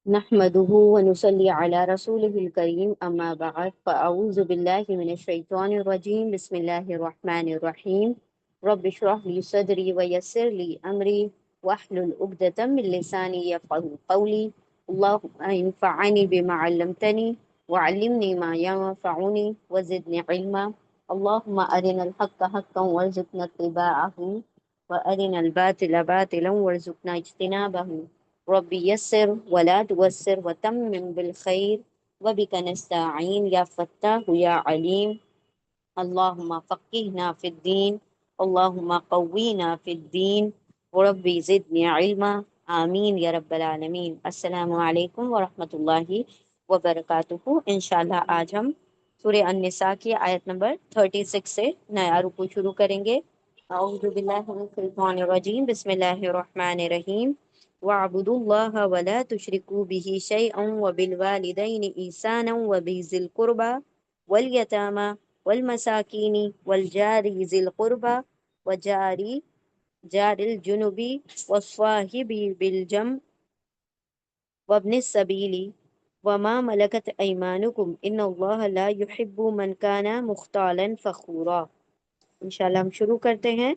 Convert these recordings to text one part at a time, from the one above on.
نحمده ونصلي على رسوله الكريم أما بعد فأعوذ بالله من الشيطان الرجيم بسم الله الرحمن الرحيم رب اشرح لي صدري ويسر لي أمري واحلل عقدة من لساني يفقهوا قولي اللهم انفعني بما علمتني وعلمني ما ينفعني وزدني علما اللهم أرنا الحق حقا وارزقنا اتباعه وأرنا الباطل باطلا وارزقنا اجتنابه ربي يسر ولا توسر وتمم بالخير وبك نستعين يا فتاح يا عليم اللهم فقهنا في الدين اللهم قوينا في الدين وربي زدني علما آمین یا رب العالمین۔ السلام علیکم ورحمۃ اللہ وبرکاتہ۔ انشاءاللہ آج ہم سورہ النساء کی آیت نمبر 36 سے نیا رکوع شروع کریں گے۔ اعوذ باللہ من الشیطان الرجیم بسم اللہ الرحمن الرحیم وَاعْبُدُوا اللَّهَ وَلَا تُشْرِكُوا بِهِ شَيْئًا وَبِالْوَالِدَيْنِ إِحْسَانًا وَبِذِي الْقُرْبَى وَالْيَتَامَى وَالْمَسَاكِينِ وَالْجَارِ ذِي الْقُرْبَى جار الجنوب والصاحب بالجنب وابن السبيل وما ملكت أيمانكم إن الله لا يحب من كان مختالا فخورا۔ انشاءاللہ ہم شروع کرتے ہیں۔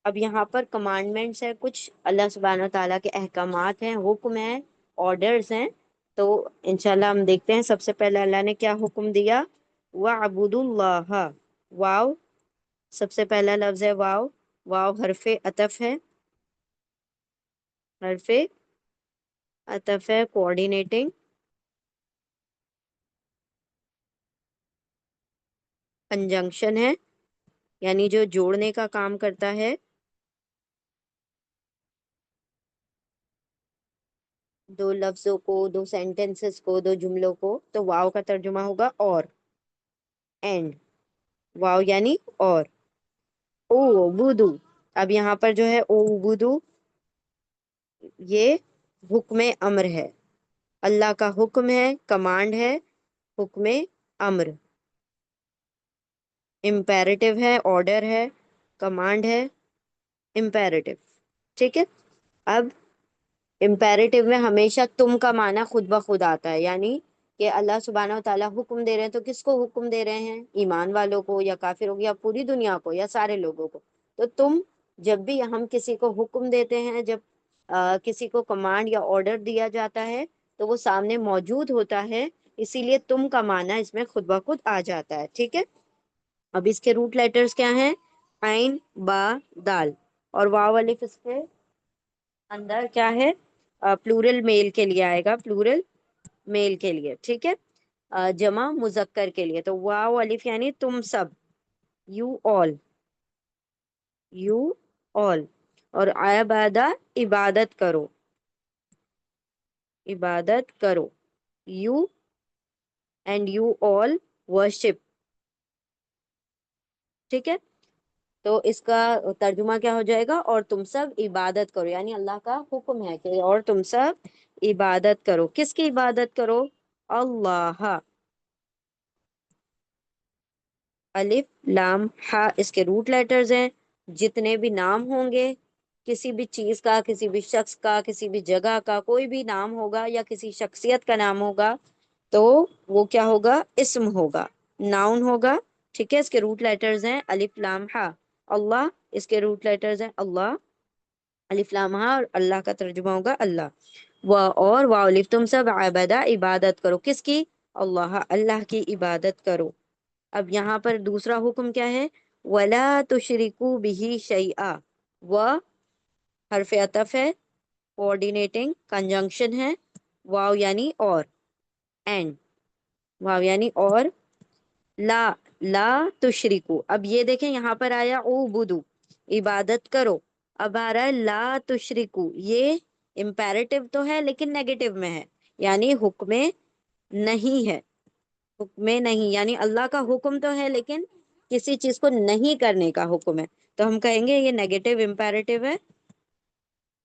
اب یہاں پر کمانڈمنٹس ہے، کچھ اللہ سبحانہ و تعالیٰ کے احکامات ہیں، حکم ہیں، آرڈرز ہیں۔ تو انشاءاللہ ہم دیکھتے ہیں۔ سب سے پہلے اللہ نے کیا حکم دیا؟ وَعْبُدُوا اللَّهَ، واو سب سے پہلا لفظ ہے، واو واو حرف عطف ہے، حرف عطف ہے، کوآرڈینیٹنگ کنجنکشن ہے، یعنی جو جوڑنے کا کام کرتا ہے۔ دو لفظوں کو، دو سینٹنسز کو، دو جملوں کو، تو واو کا ترجمہ ہوگا اور، اینڈ، واو یعنی اور۔ او بدو، اب یہاں پر جو ہے او بدو، یہ حکم امر ہے، اللہ کا حکم ہے، کمانڈ ہے، حکم امر، امپیریٹو ہے، آرڈر ہے، کمانڈ ہے، امپیریٹو، ٹھیک ہے۔ اب امپیریٹو میں ہمیشہ تم کا معنی خود بخود آتا ہے، یعنی کہ اللہ سبحانہ و تعالیٰ حکم دے رہے ہیں تو کس کو حکم دے رہے ہیں؟ ایمان والوں کو یا کافروں کو یا پوری دنیا کو یا سارے لوگوں کو؟ تو تم جب بھی ہم کسی کو حکم دیتے ہیں، جب کسی کو کمانڈ یا آرڈر دیا جاتا ہے تو وہ سامنے موجود ہوتا ہے، اسی لیے تم کا معنی اس میں خود بخود آ جاتا ہے، ٹھیک ہے۔ اب اس کے روٹ لیٹرز کیا ہیں؟ عین، با، دال، اور واو الف اس کے اندر کیا ہے؟ پلورل میل کے لیے آئے گا، پلورل میل کے لیے، ٹھیک ہے، جمع مذکر کے لیے۔ تو واو الف یعنی تم سب، یو آل، یو آل، اور عبادہ عبادت کرو، عبادت کرو، you and you all worship, ٹھیک ہے۔ تو اس کا ترجمہ کیا ہو جائے گا؟ اور تم سب عبادت کرو، یعنی اللہ کا حکم ہے کہ اور تم سب عبادت کرو۔ کس کی عبادت کرو؟ اللہ، الف لام ہا اس کے روٹ لیٹرز ہیں۔ جتنے بھی نام ہوں گے، کسی بھی چیز کا، کسی بھی شخص کا، کسی بھی جگہ کا کوئی بھی نام ہوگا یا کسی شخصیت کا نام ہوگا تو وہ کیا ہوگا؟ اسم ہوگا، ناؤن ہوگا، ٹھیک ہے۔ اس کے روٹ لیٹرز ہیں الف لام ہا۔ اللہ، اس کے روٹ لیٹرز ہیں اللہ، الف لام ہا، اور اللہ کا ترجمہ ہوگا اللہ۔ اور واو الف، تم سب عبادہ عبادت کرو، کس کی؟ اللہ، اللہ کی عبادت کرو۔ اب یہاں پر دوسرا حکم کیا ہے؟ وَلَا تُشْرِكُوا بِهِ شَيْئًا، و حرف عطف ہے، کوآرڈینیٹنگ کنجنکشن ہے، واو یعنی اور، اینڈ، واو یعنی اور، لا، لا تشرکو، اب یہ دیکھیں یہاں پر آیا او بدو، عبادت کرو، اب آ رہا ہے لا تشرکو، یہ امپیریٹو تو ہے لیکن نیگیٹو میں ہے، یعنی حکم نہیں ہے، حکم نہیں، یعنی اللہ کا حکم تو ہے لیکن کسی چیز کو نہیں کرنے کا حکم ہے، تو ہم کہیں گے یہ نیگیٹو امپیریٹو ہے،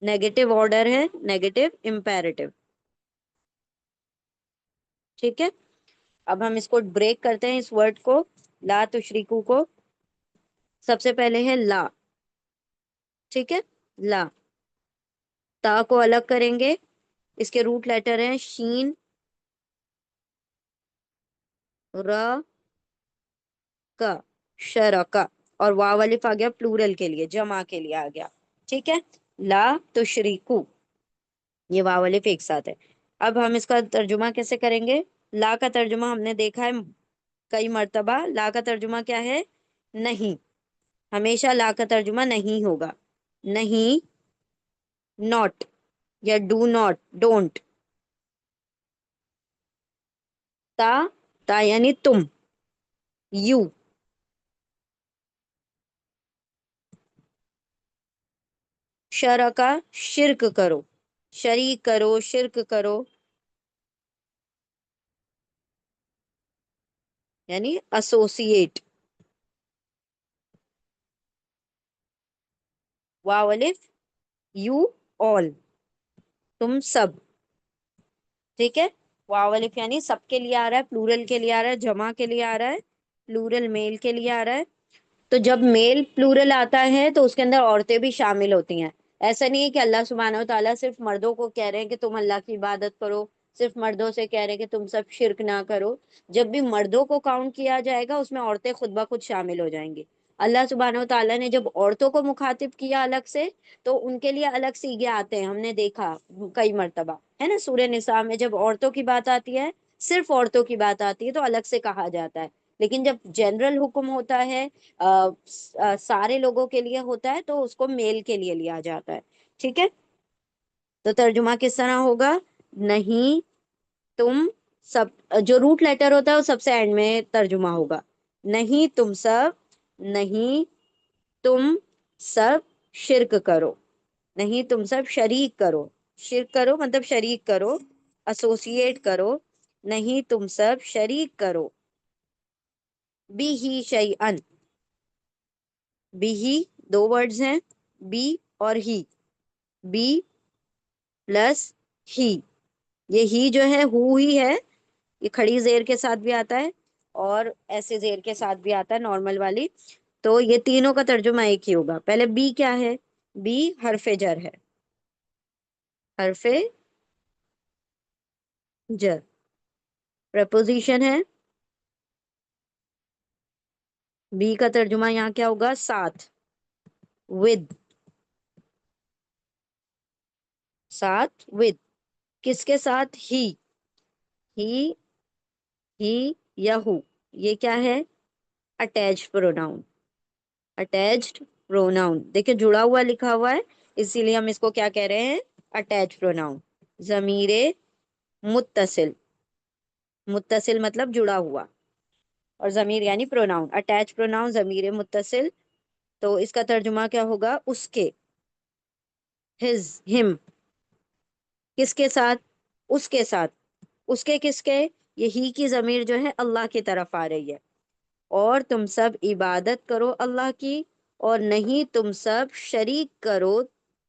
نیگیٹو آرڈر ہے، نیگیٹو امپیریٹو، ٹھیک ہے۔ اب ہم اس کو بریک کرتے ہیں، اس ورڈ کو، لا تشریکو کو۔ سب سے پہلے ہے لا، ٹھیک ہے، لا، تا کو الگ کریں گے، اس کے روٹ لیٹر ہیں شین، ر، کا، شرکا، اور واو الف آ گیا پلورل کے لیے، جمع کے لیے آ گیا، ٹھیک ہے، لا تشریکو، یہ واو الف ایک ساتھ ہے۔ اب ہم اس کا ترجمہ کیسے کریں گے؟ لا کا ترجمہ ہم نے دیکھا ہے کئی مرتبہ، لا کا ترجمہ کیا ہے؟ نہیں، ہمیشہ لا کا ترجمہ نہیں ہوگا، نہیں، ناٹ، یا ڈو ناٹ، ڈونٹ، تا، تا یعنی تم، یو، شرکا، شرک کرو، شریک کرو، شرک کرو، یعنی ایسوسیٹ، واو الف، یو، آل، تم سب، ٹھیک ہے، واو الف یعنی سب کے لیے آ رہا ہے، پلورل کے لیے آ رہا ہے، جمع کے لیے آ رہا ہے، پلورل میل کے لیے آ رہا ہے۔ تو جب میل پلورل آتا ہے تو اس کے اندر عورتیں بھی شامل ہوتی ہیں۔ ایسا نہیں ہے کہ اللہ سبحانہ و تعالیٰ صرف مردوں کو کہہ رہے ہیں کہ تم اللہ کی عبادت کرو، صرف مردوں سے کہہ رہے ہیں کہ تم سب شرک نہ کرو۔ جب بھی مردوں کو کاؤنٹ کیا جائے گا اس میں عورتیں خود بخود شامل ہو جائیں گی۔ اللہ سبحانہ و تعالیٰ نے جب عورتوں کو مخاطب کیا الگ سے تو ان کے لیے الگ سیگے آتے ہیں، ہم نے دیکھا کئی مرتبہ، ہے نا، سورہ نساء میں جب عورتوں کی بات آتی ہے، صرف عورتوں کی بات آتی ہے تو الگ سے کہا جاتا ہے، لیکن جب جنرل حکم ہوتا ہے، سارے لوگوں کے لیے ہوتا ہے تو اس کو میل کے لیے لیا جاتا ہے، ٹھیک ہے۔ تو ترجمہ کس طرح ہوگا؟ نہیں تم سب، جو روٹ لیٹر ہوتا ہے وہ سب سے اینڈ میں ترجمہ ہوگا، نہیں تم سب، نہیں تم سب شرک کرو، نہیں تم سب شریک کرو، شرک کرو مطلب شریک کرو، ایسوسیٹ کرو، نہیں تم سب شریک کرو، بھی ہی شیئن، بھی ہی، دو ورڈز ہیں، بی اور ہی، بی پلس ہی، یہ ہی جو ہے ہو ہی ہے، یہ کھڑی زیر کے ساتھ بھی آتا ہے اور ایسے زیر کے ساتھ بھی آتا ہے نارمل والی، تو یہ تینوں کا ترجمہ ایک ہی ہوگا۔ پہلے بی کیا ہے؟ بی حرف جر ہے، حرف جر، پریپوزیشن ہے، بی کا ترجمہ یہاں کیا ہوگا؟ ساتھ، ود، ساتھ، ود، کس کے ساتھ؟ ہی، ہی یا ہو، یہ کیا ہے؟ اٹیچ پروناؤن، اٹیچڈ پروناؤن، دیکھیں جڑا ہوا لکھا ہوا ہے اسی لیے ہم اس کو کیا کہہ رہے ہیں؟ اٹیچ پروناؤن، ضمیر متصل، متصل مطلب جڑا ہوا، اور ضمیر یعنی پروناؤن، اٹیچ پروناؤن، ضمیر متصل، تو اس کا ترجمہ کیا ہوگا؟ اس کے، ہز، ہم، کس کے ساتھ؟ اس کے ساتھ، اس کے کس کے؟ یہی کی ضمیر جو ہے اللہ کی طرف آ رہی ہے، اور تم سب عبادت کرو اللہ کی، اور نہیں تم سب شریک کرو،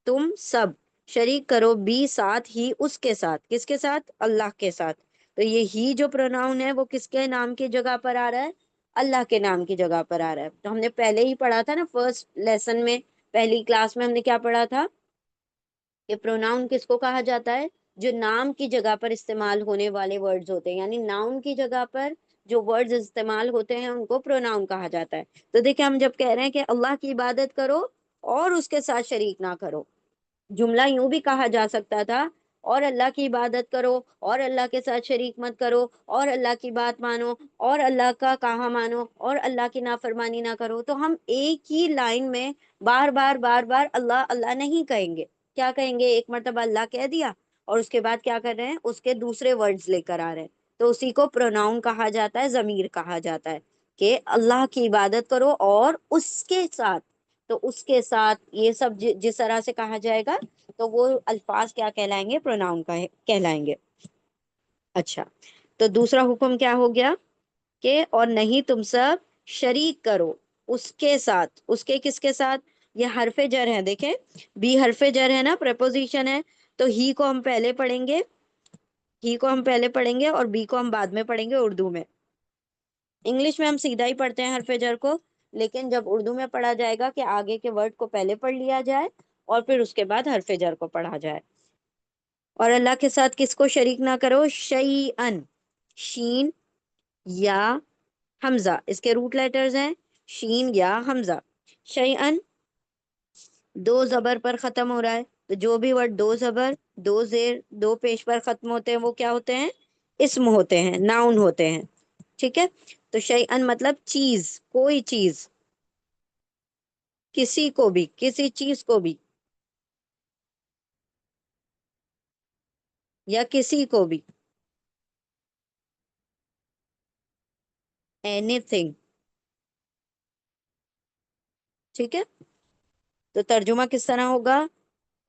تم سب شریک کرو بھی ساتھ ہی اس کے ساتھ، کس کے ساتھ؟ اللہ کے ساتھ، تو یہ ہی جو پروناؤن ہے وہ کس کے نام کی جگہ پر آ رہا ہے؟ اللہ کے نام کی جگہ پر آ رہا ہے۔ تو ہم نے پہلے ہی پڑھا تھا نا، فرسٹ لیسن میں، پہلی کلاس میں ہم نے کیا پڑھا تھا کہ پروناؤن کس کو کہا جاتا ہے؟ جو نام کی جگہ پر استعمال ہونے والے ورڈز ہوتے ہیں، یعنی ناؤن کی جگہ پر جو ورڈز استعمال ہوتے ہیں ان کو پروناؤن کہا جاتا ہے۔ تو دیکھیں ہم جب کہہ رہے ہیں کہ اللہ کی عبادت کرو اور اس کے ساتھ شریک نہ کرو، جملہ یوں بھی کہا جا سکتا تھا، اور اللہ کی عبادت کرو اور اللہ کے ساتھ شریک مت کرو، اور اللہ کی بات مانو اور اللہ کا کہا مانو اور اللہ کی نافرمانی نہ کرو، تو ہم ایک ہی لائن میں بار بار بار بار اللہ اللہ نہیں کہیں گے، کیا کہیں گے؟ ایک مرتبہ اللہ کہہ دیا اور اس کے بعد کیا کر رہے ہیں؟ اس کے دوسرے ورڈز لے کر آ رہے ہیں، تو اسی کو پروناؤن کہا جاتا ہے، ضمیر کہا جاتا ہے، کہ اللہ کی عبادت کرو اور اس کے ساتھ، تو اس کے ساتھ یہ سب جس طرح سے کہا جائے گا تو وہ الفاظ کیا کہلائیں گے؟ پروناؤن کا کہلائیں گے۔ اچھا، تو دوسرا حکم کیا ہو گیا کہ اور نہیں تم سب شریک کرو اس کے ساتھ، اس کے کس کے ساتھ؟ یہ حرف جر ہے، دیکھیں بی حرف جر ہے نا، پریپوزیشن ہے، تو ہی کو ہم پہلے پڑھیں گے، ہی کو ہم پہلے پڑھیں گے اور بی کو ہم بعد میں پڑھیں گے اردو میں۔ انگلش میں ہم سیدھا ہی پڑھتے ہیں حرف جر کو، لیکن جب اردو میں پڑھا جائے گا کہ آگے کے ورڈ کو پہلے پڑھ لیا جائے اور پھر اس کے بعد حرف جر کو پڑھا جائے۔ اور اللہ کے ساتھ کس کو شریک نہ کرو؟ شیئن، شین یا حمزہ، اس کے روٹ لیٹرز ہیں شین یا حمزہ۔ شیئن دو زبر پر ختم ہو رہا ہے، تو جو بھی ورڈ دو زبر، دو زیر، دو پیش پر ختم ہوتے ہیں وہ کیا ہوتے ہیں؟ اسم ہوتے ہیں، ناؤن ہوتے ہیں، ٹھیک ہے؟ تو شیئن مطلب چیز، کوئی چیز، کسی کو بھی، کسی چیز کو بھی، یا کسی کو بھی، اینی تھنگ، ٹھیک ہے؟ تو ترجمہ کس طرح ہوگا؟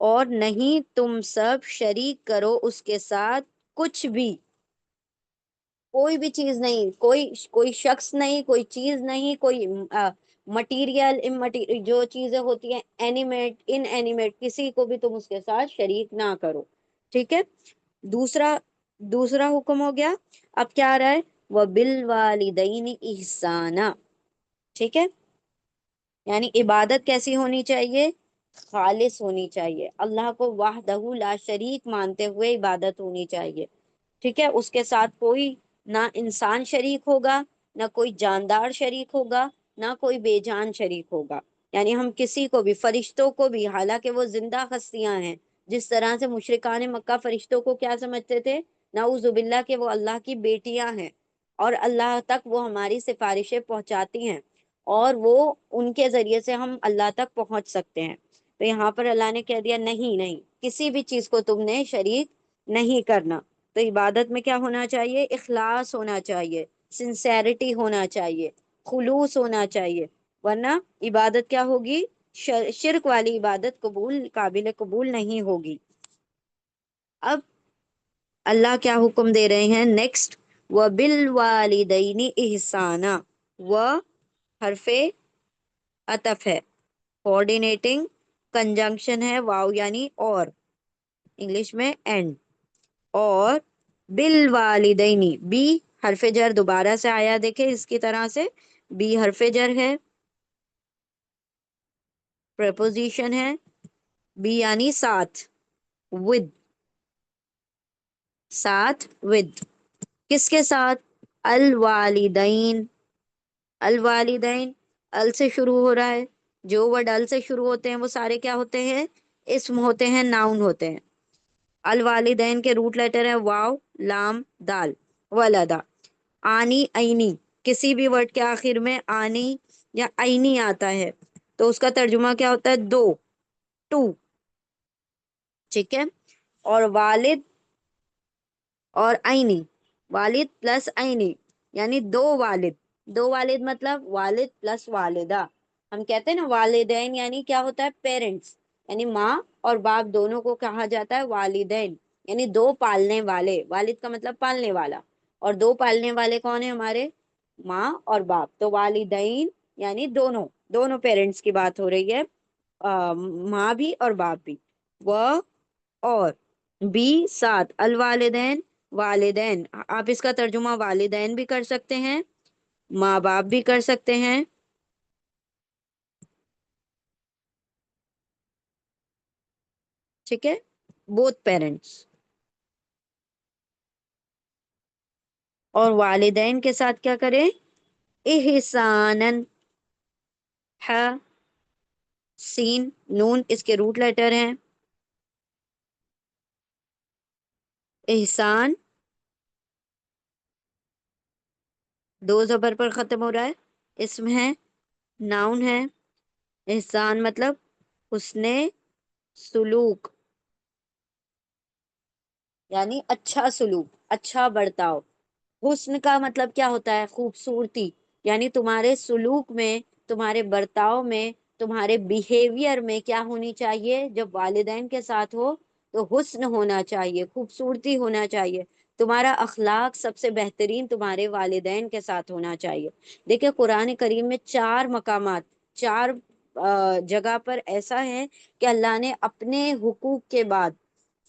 اور نہیں تم سب شریک کرو اس کے ساتھ کچھ بھی، کوئی بھی چیز نہیں، کوئی شخص نہیں، کوئی چیز نہیں، کوئی مٹیریل امٹیریل جو چیزیں ہوتی ہیں، اینیمیٹ ان اینیمیٹ، کسی کو بھی تم اس کے ساتھ شریک نہ کرو، ٹھیک ہے؟ دوسرا دوسرا حکم ہو گیا۔ اب کیا آ رہا ہے؟ وَبِالْوَالِدَيْنِ إِحْسَانًا، ٹھیک ہے؟ یعنی عبادت کیسی ہونی چاہیے؟ خالص ہونی چاہیے، اللہ کو وحدہ لا شریک مانتے ہوئے عبادت ہونی چاہیے، ٹھیک ہے؟ اس کے ساتھ کوئی نہ انسان شریک ہوگا، نہ کوئی جاندار شریک ہوگا، نہ کوئی بے جان شریک ہوگا۔ یعنی ہم کسی کو بھی، فرشتوں کو بھی، حالانکہ وہ زندہ ہستیاں ہیں، جس طرح سے مشرکان مکہ فرشتوں کو کیا سمجھتے تھے؟ نعوذ باللہ کہ وہ اللہ کی بیٹیاں ہیں، اور اللہ تک وہ ہماری سفارشیں پہنچاتی ہیں، اور وہ ان کے ذریعے سے ہم اللہ تک پہنچ سکتے ہیں۔ تو یہاں پر اللہ نے کہہ دیا نہیں نہیں، کسی بھی چیز کو تم نے شریک نہیں کرنا۔ تو عبادت میں کیا ہونا چاہیے؟ اخلاص ہونا چاہیے، سنسیرٹی ہونا چاہیے، خلوص ہونا چاہیے، ورنہ عبادت کیا ہوگی؟ شرک والی عبادت قابل قبول نہیں ہوگی۔ اب اللہ کیا حکم دے رہے ہیں نیکسٹ؟ وَبِالْوَالِدَيْنِ إِحْسَانًا، و حرف عطف ہے، کوآرڈینیٹنگ کنجنکشن ہے، واو یعنی اور، انگلش میں اینڈ، اور بالوالدینی، بی حرف جر دوبارہ سے آیا، دیکھیں اس کی طرح سے، بی حرف جر ہے، پریپوزیشن ہے، بی یعنی ساتھ، ود، ساتھ ود، کس کے ساتھ؟ الوالدین، الوالدین، ال سے شروع ہو رہا ہے، جو ورڈ ال سے شروع ہوتے ہیں وہ سارے کیا ہوتے ہیں؟ اسم ہوتے ہیں، ناؤن ہوتے ہیں۔ الوالدین کے روٹ لیٹر ہے واو، لام، دال، ولدا، آنی، اینی، کسی بھی ورڈ کے آخر میں آنی یا اینی آتا ہے تو اس کا ترجمہ کیا ہوتا ہے؟ دو، ٹو، ٹھیک ہے؟ اور والد اور اینی، والد پلس اینی یعنی دو والد، دو والد مطلب والد پلس والدہ، ہم کہتے ہیں نا والدین یعنی کیا ہوتا ہے؟ پیرنٹس، یعنی ماں اور باپ دونوں کو کہا جاتا ہے والدین، یعنی دو پالنے والے، والد کا مطلب پالنے والا، اور دو پالنے والے کون ہیں ہمارے؟ ماں اور باپ، تو والدین یعنی دونوں، دونوں پیرنٹس کی بات ہو رہی ہے، ماں بھی اور باپ بھی، وہ اور بی ساتھ، الوالدین، والدین، آپ اس کا ترجمہ والدین بھی کر سکتے ہیں، ماں باپ بھی کر سکتے ہیں، ٹھیک ہے؟ Both parents. اور والدین کے ساتھ کیا کریں؟ احسانن، ح، سین، نون اس کے روٹ لیٹر ہیں، احسان دو زبر پر ختم ہو رہا ہے، اسم ہے، ناؤن ہے، احسان مطلب حسن سلوک، یعنی اچھا سلوک، اچھا برتاؤ۔ حسن کا مطلب کیا ہوتا ہے؟ خوبصورتی، یعنی تمہارے سلوک میں، تمہارے برتاؤ میں، تمہارے بیہیویئر میں کیا ہونی چاہیے؟ جب والدین کے ساتھ ہو تو حسن ہونا چاہیے، خوبصورتی ہونا چاہیے، تمہارا اخلاق سب سے بہترین تمہارے والدین کے ساتھ ہونا چاہیے۔ دیکھیں قرآن کریم میں چار مقامات، چار جگہ پر ایسا ہے کہ اللہ نے اپنے حقوق کے بعد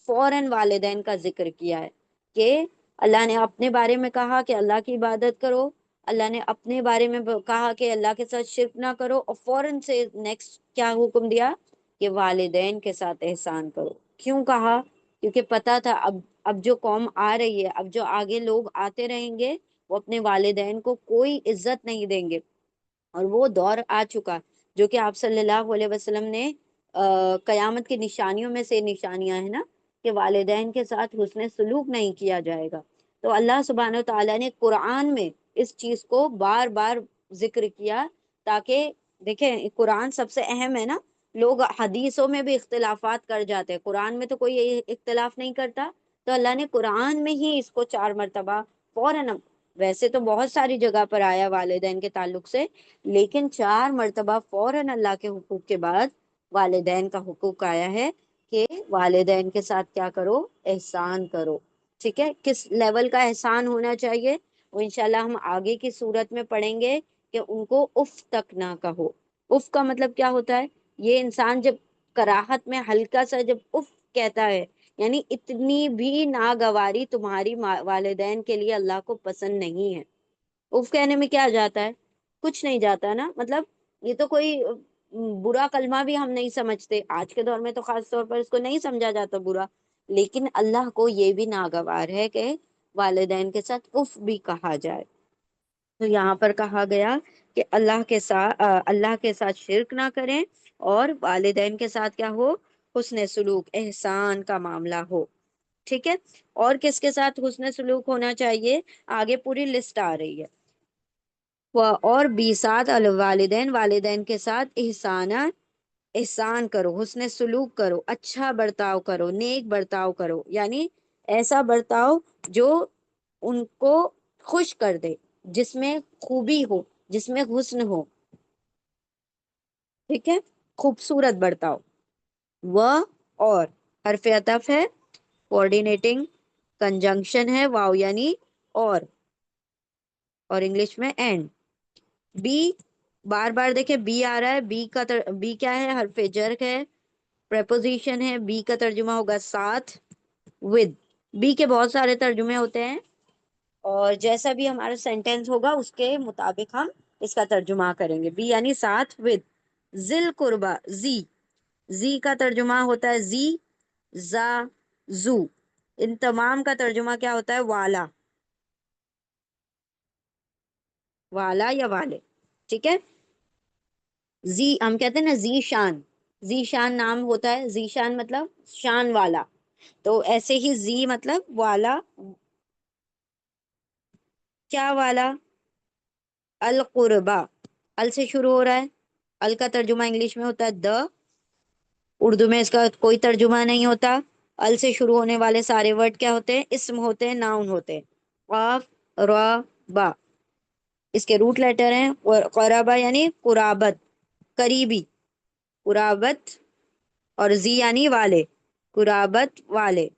فوراً والدین کا ذکر کیا ہے، کہ اللہ نے اپنے بارے میں کہا کہ اللہ کی عبادت کرو، اللہ نے اپنے بارے میں کہا کہ اللہ کے ساتھ شرک نہ کرو، اور فوراً سے نیکسٹ کیا حکم دیا؟ کہ والدین کے ساتھ احسان کرو۔ کیوں کہا؟ کیونکہ پتا تھا اب جو قوم آ رہی ہے، اب جو آگے لوگ آتے رہیں گے، وہ اپنے والدین کو کوئی عزت نہیں دیں گے، اور وہ دور آ چکا جو کہ آپ صلی اللہ علیہ وسلم نے قیامت کی نشانیوں میں سے نشانیاں ہیں نا، کہ والدین کے ساتھ حسن سلوک نہیں کیا جائے گا۔ تو اللہ سبحانہ و تعالیٰ نے قرآن میں اس چیز کو بار بار ذکر کیا، تاکہ دیکھیں قرآن سب سے اہم ہے نا، لوگ حدیثوں میں بھی اختلافات کر جاتے ہیں، قرآن میں تو کوئی اختلاف نہیں کرتا، تو اللہ نے قرآن میں ہی اس کو 4 مرتبہ فوراً، ویسے تو بہت ساری جگہ پر آیا والدین کے تعلق سے، لیکن 4 مرتبہ فوراً اللہ کے حقوق کے بعد والدین کا حقوق آیا ہے کہ والدین کے ساتھ کیا کرو، احسان کرو۔ ٹھیک ہے، کس لیول کا احسان ہونا چاہیے وہ انشاءاللہ ہم آگے کی صورت میں پڑھیں گے، کہ ان کو اف تک نہ کہو۔ اف کا مطلب کیا ہوتا ہے؟ یہ انسان جب کراہت میں ہلکا سا جب اف کہتا ہے، یعنی اتنی بھی ناگواری تمہاری والدین کے لیے اللہ کو پسند نہیں ہے۔ اف کہنے میں کیا جاتا ہے؟ کچھ نہیں جاتا نا، مطلب یہ تو کوئی برا کلمہ بھی ہم نہیں سمجھتے، آج کے دور میں تو خاص طور پر اس کو نہیں سمجھا جاتا برا، لیکن اللہ کو یہ بھی ناگوار ہے کہ والدین کے ساتھ اف بھی کہا جائے۔ تو یہاں پر کہا گیا کہ اللہ کے ساتھ شرک نہ کریں، اور والدین کے ساتھ کیا ہو، حسن سلوک احسان کا معاملہ ہو۔ ٹھیک ہے، اور کس کے ساتھ حسن سلوک ہونا چاہیے؟ آگے پوری لسٹ آ رہی ہے۔ اور بیسات الوالدین، والدین کے ساتھ احسان کرو، حسن سلوک کرو، اچھا برتاؤ کرو، نیک برتاؤ کرو، یعنی ایسا برتاؤ جو ان کو خوش کر دے، جس میں خوبی ہو، جس میں حسن ہو۔ ٹھیک ہے، خوبصورت برتاؤ۔ وہ اور حرف عطف ہے، کوآرڈینیٹنگ کنجنکشن ہے، واو یعنی اور انگلش میں اینڈ۔ بی، بار بار دیکھیں بی آ رہا ہے، بی کیا ہے؟ حرف جر ہے، پریپوزیشن ہے، بی کا ترجمہ ہوگا ساتھ، ود۔ بی کے بہت سارے ترجمے ہوتے ہیں، اور جیسا بھی ہمارا سینٹینس ہوگا اس کے مطابق ہم اس کا ترجمہ کریں گے۔ بی یعنی ساتھ، ود، ذل قربا، زی کا ترجمہ ہوتا ہے زی، زا، زو۔ ان تمام کا ترجمہ کیا ہوتا ہے؟ والا، والا یا والے۔ ٹھیک ہے، زی ہم کہتے ہیں نا زی شان، زی شان نام ہوتا ہے، زی شان مطلب شان والا، تو ایسے ہی زی مطلب والا۔ کیا والا؟ القربا، ال سے شروع ہو رہا ہے، ال کا ترجمہ انگلش میں ہوتا ہے دا، اردو میں اس کا کوئی ترجمہ نہیں ہوتا۔ ال سے شروع ہونے والے سارے ورڈ کیا ہوتے ہیں؟ اسم ہوتے ہیں، ناؤن ہوتے ہیں۔ قاف، را، با، اس کے روٹ لیٹر ہیں، قرابہ یعنی قرابت، قریبی، قرابت، اور زی یعنی والے، قرابت والے،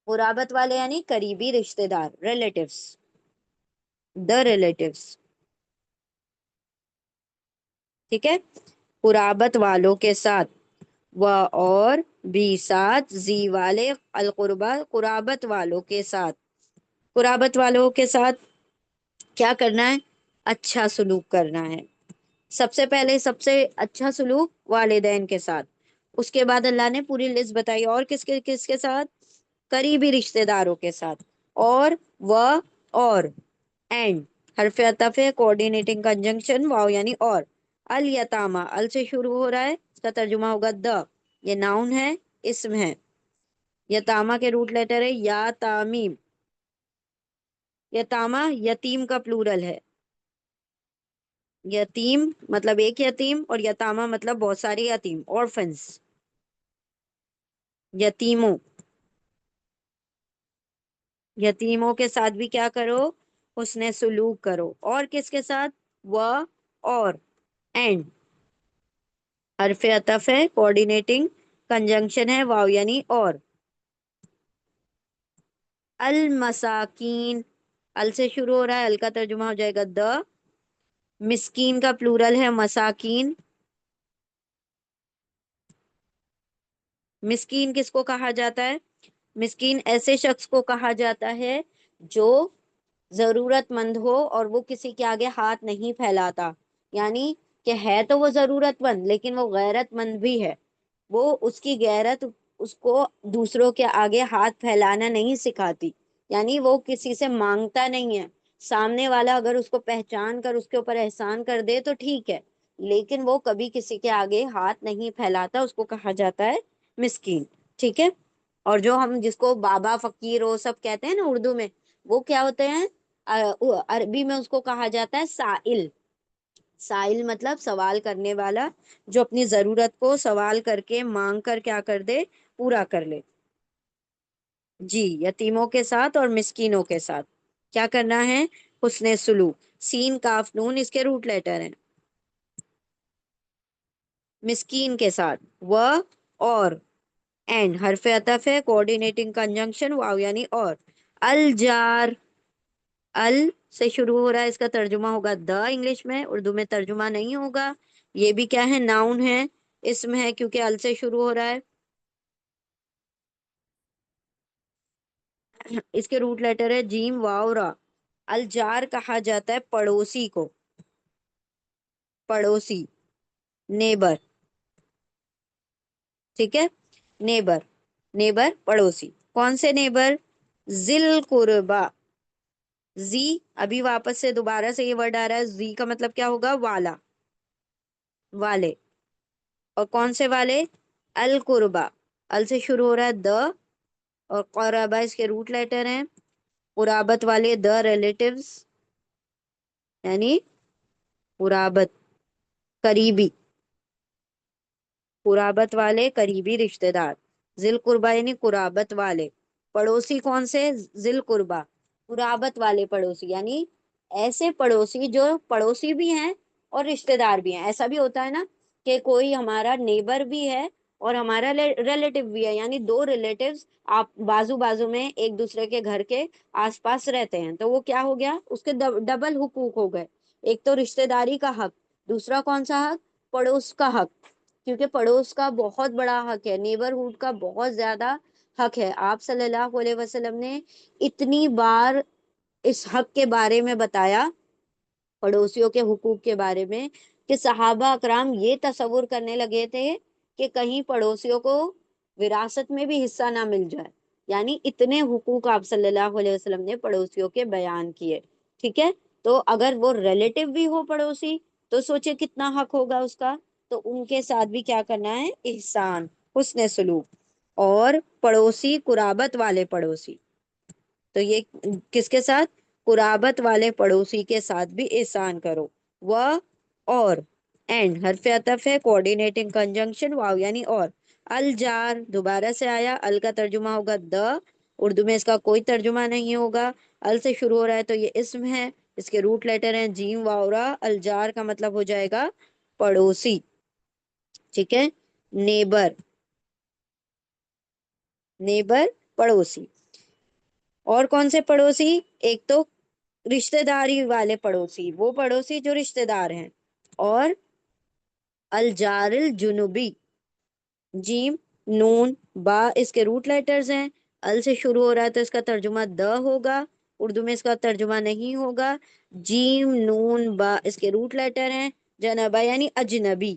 قرابت والے یعنی قریبی رشتہ دار، ریلیٹیوز، دا ریلیٹیوز۔ ٹھیک ہے، قرابت والوں کے ساتھ، و اور بھی ساتھ، زی والے، القربا قرابت والوں کے ساتھ، قرابت والوں کے ساتھ کیا کرنا ہے؟ اچھا سلوک کرنا ہے۔ سب سے پہلے سب سے اچھا سلوک والدین کے ساتھ، اس کے بعد اللہ نے پوری لسٹ بتائی، اور کس کے ساتھ؟ قریبی رشتہ داروں کے ساتھ، اور و اور اینڈ حرف عطف ہے، کوآرڈینیٹنگ کنجنکشن، واو یعنی اور۔ الیتاما، ال سے شروع ہو رہا ہے، اس کا ترجمہ ہوگا دا، یہ ناؤن ہے، اسم ہے۔ یتاما کے روٹ لیٹر ہے یا تامیم، یتاما یتیم کا پلورل ہے، یتیم مطلب ایک یتیم، اور یتاما مطلب بہت سارے یتیم، orphans، یتیموں، یتیموں کے ساتھ بھی کیا کرو؟ حسن سلوک کرو۔ اور کس کے ساتھ؟ و اور اینڈ حرف عطف ہے، کوآرڈینیٹنگ کنجنکشن ہے، واو یعنی اور۔ المساکین، ال سے شروع ہو رہا ہے، ال کا ترجمہ ہو جائے گا دا، مسکین کا پلورل ہے مساکین۔ مسکین کس کو کہا جاتا ہے؟ مسکین ایسے شخص کو کہا جاتا ہے جو ضرورت مند ہو اور وہ کسی کے آگے ہاتھ نہیں پھیلاتا، یعنی کہ ہے تو وہ ضرورت مند لیکن وہ غیرت مند بھی ہے، وہ اس کی غیرت اس کو دوسروں کے آگے ہاتھ پھیلانا نہیں سکھاتی، یعنی وہ کسی سے مانگتا نہیں ہے، سامنے والا اگر اس کو پہچان کر اس کے اوپر احسان کر دے تو ٹھیک ہے، لیکن وہ کبھی کسی کے آگے ہاتھ نہیں پھیلاتا، اس کو کہا جاتا ہے مسکین، ٹھیک ہے۔ اور جو ہم جس کو بابا فقیر وہ سب کہتے ہیں نا اردو میں، وہ کیا ہوتے ہیں؟ عربی میں اس کو کہا جاتا ہے سائل۔ سائل مطلب سوال کرنے والا، جو اپنی ضرورت کو سوال کر کے مانگ کر کیا کر دے، پورا کر لے۔ جی، یتیموں کے ساتھ اور مسکینوں کے ساتھ کیا کرنا ہے؟ حسن سلوک۔ سین کاف نون اس کے روٹ لیٹر ہیں۔ مسکین کے ساتھ و اور، اینڈ حرف عطف ہے، کوآرڈینیٹنگ کنجنکشن واو یعنی اور۔ الجار، ال سے شروع ہو رہا ہے، اس کا ترجمہ ہوگا دا انگلش میں، اردو میں ترجمہ نہیں ہوگا۔ یہ بھی کیا ہے؟ ناؤن ہے، اسم ہے کیونکہ ال سے شروع ہو رہا ہے۔ اس کے روٹ لیٹر ہے جیم واو را۔ الجار کہا جاتا ہے پڑوسی کو، پڑوسی، نیبر، ٹھیک ہے، نیبر، نیبر پڑوسی۔ کون سے نیبر؟ ذل قربا، زی، ابھی واپس سے دوبارہ سے یہ ورڈ آ رہا ہے، زی کا مطلب کیا ہوگا؟ والا، والے۔ اور کون سے والے؟ القربا، ال سے شروع ہو رہا ہے دا، اور قربا اس کے روٹ لیٹر ہیں، قرابت والے، دا ریلیٹیوز، یعنی قرابت، قریبی، قرابت والے، قریبی رشتہ دار۔ ذل قربا یعنی قرابت والے۔ پڑوسی کون سے؟ ذل قربا، قرابت والے پڑوسی، یعنی ایسے پڑوسی جو پڑوسی بھی ہیں اور رشتہ دار بھی ہیں۔ ایسا بھی ہوتا ہے نا کہ کوئی ہمارا نیبر بھی ہے اور ہمارا ریلیٹو بھی ہے، یعنی دو ریلیٹیوز آپ بازو بازو میں ایک دوسرے کے گھر کے آس پاس رہتے ہیں، تو وہ کیا ہو گیا؟ اس کے ڈبل حقوق ہو گئے، ایک تو رشتہ داری کا حق، دوسرا کون سا حق؟ پڑوس کا حق، کیونکہ پڑوس کا بہت بڑا حق ہے، نیبرہڈ کا بہت زیادہ حق ہے۔ آپ صلی اللہ علیہ وسلم نے اتنی بار اس حق کے بارے میں بتایا، پڑوسیوں کے حقوق کے بارے میں، کہ صحابہ اکرام یہ تصور کرنے لگے تھے کہ کہیں پڑوسیوں کو وراثت میں بھی حصہ نہ مل جائے، یعنی اتنے حقوق آپ صلی اللہ علیہ وسلم نے پڑوسیوں کے بیان کیے، ٹھیک ہے۔ تو اگر وہ ریلیٹو بھی ہو پڑوسی تو سوچے کتنا حق ہوگا اس کا، تو ان کے ساتھ بھی کیا کرنا ہے؟ احسان، حسن سلوک۔ اور پڑوسی، قرابت والے پڑوسی، تو یہ کس کے ساتھ؟ قرابت والے پڑوسی کے ساتھ بھی احسان کرو۔ و اور، اینڈ حرف عطف ہے، کوآرڈینیٹنگ کنجنکشن واو یعنی اور۔ الجار دوبارہ سے آیا، ال کا ترجمہ ہوگا دا، اردو میں اس کا کوئی ترجمہ نہیں ہوگا، ال سے شروع ہو رہا ہے تو یہ اسم ہے، اس کے روٹ لیٹر ہیں جیم واو را۔ الجار کا مطلب ہو جائے گا پڑوسی، ٹھیک ہے، نیبر، نیبر پڑوسی۔ اور کون سے پڑوسی؟ ایک تو رشتہ داری والے پڑوسی، وہ پڑوسی جو رشتہ دار ہیں، اور الجار الجنوبی، جیم، نون، با اس کے روٹ لیٹرز ہیں، ال سے شروع ہو رہا ہے تو اس کا ترجمہ د ہوگا، اردو میں اس کا ترجمہ نہیں ہوگا۔ جیم، نون، با اس کے روٹ لیٹر ہیں، جنبا یعنی اجنبی،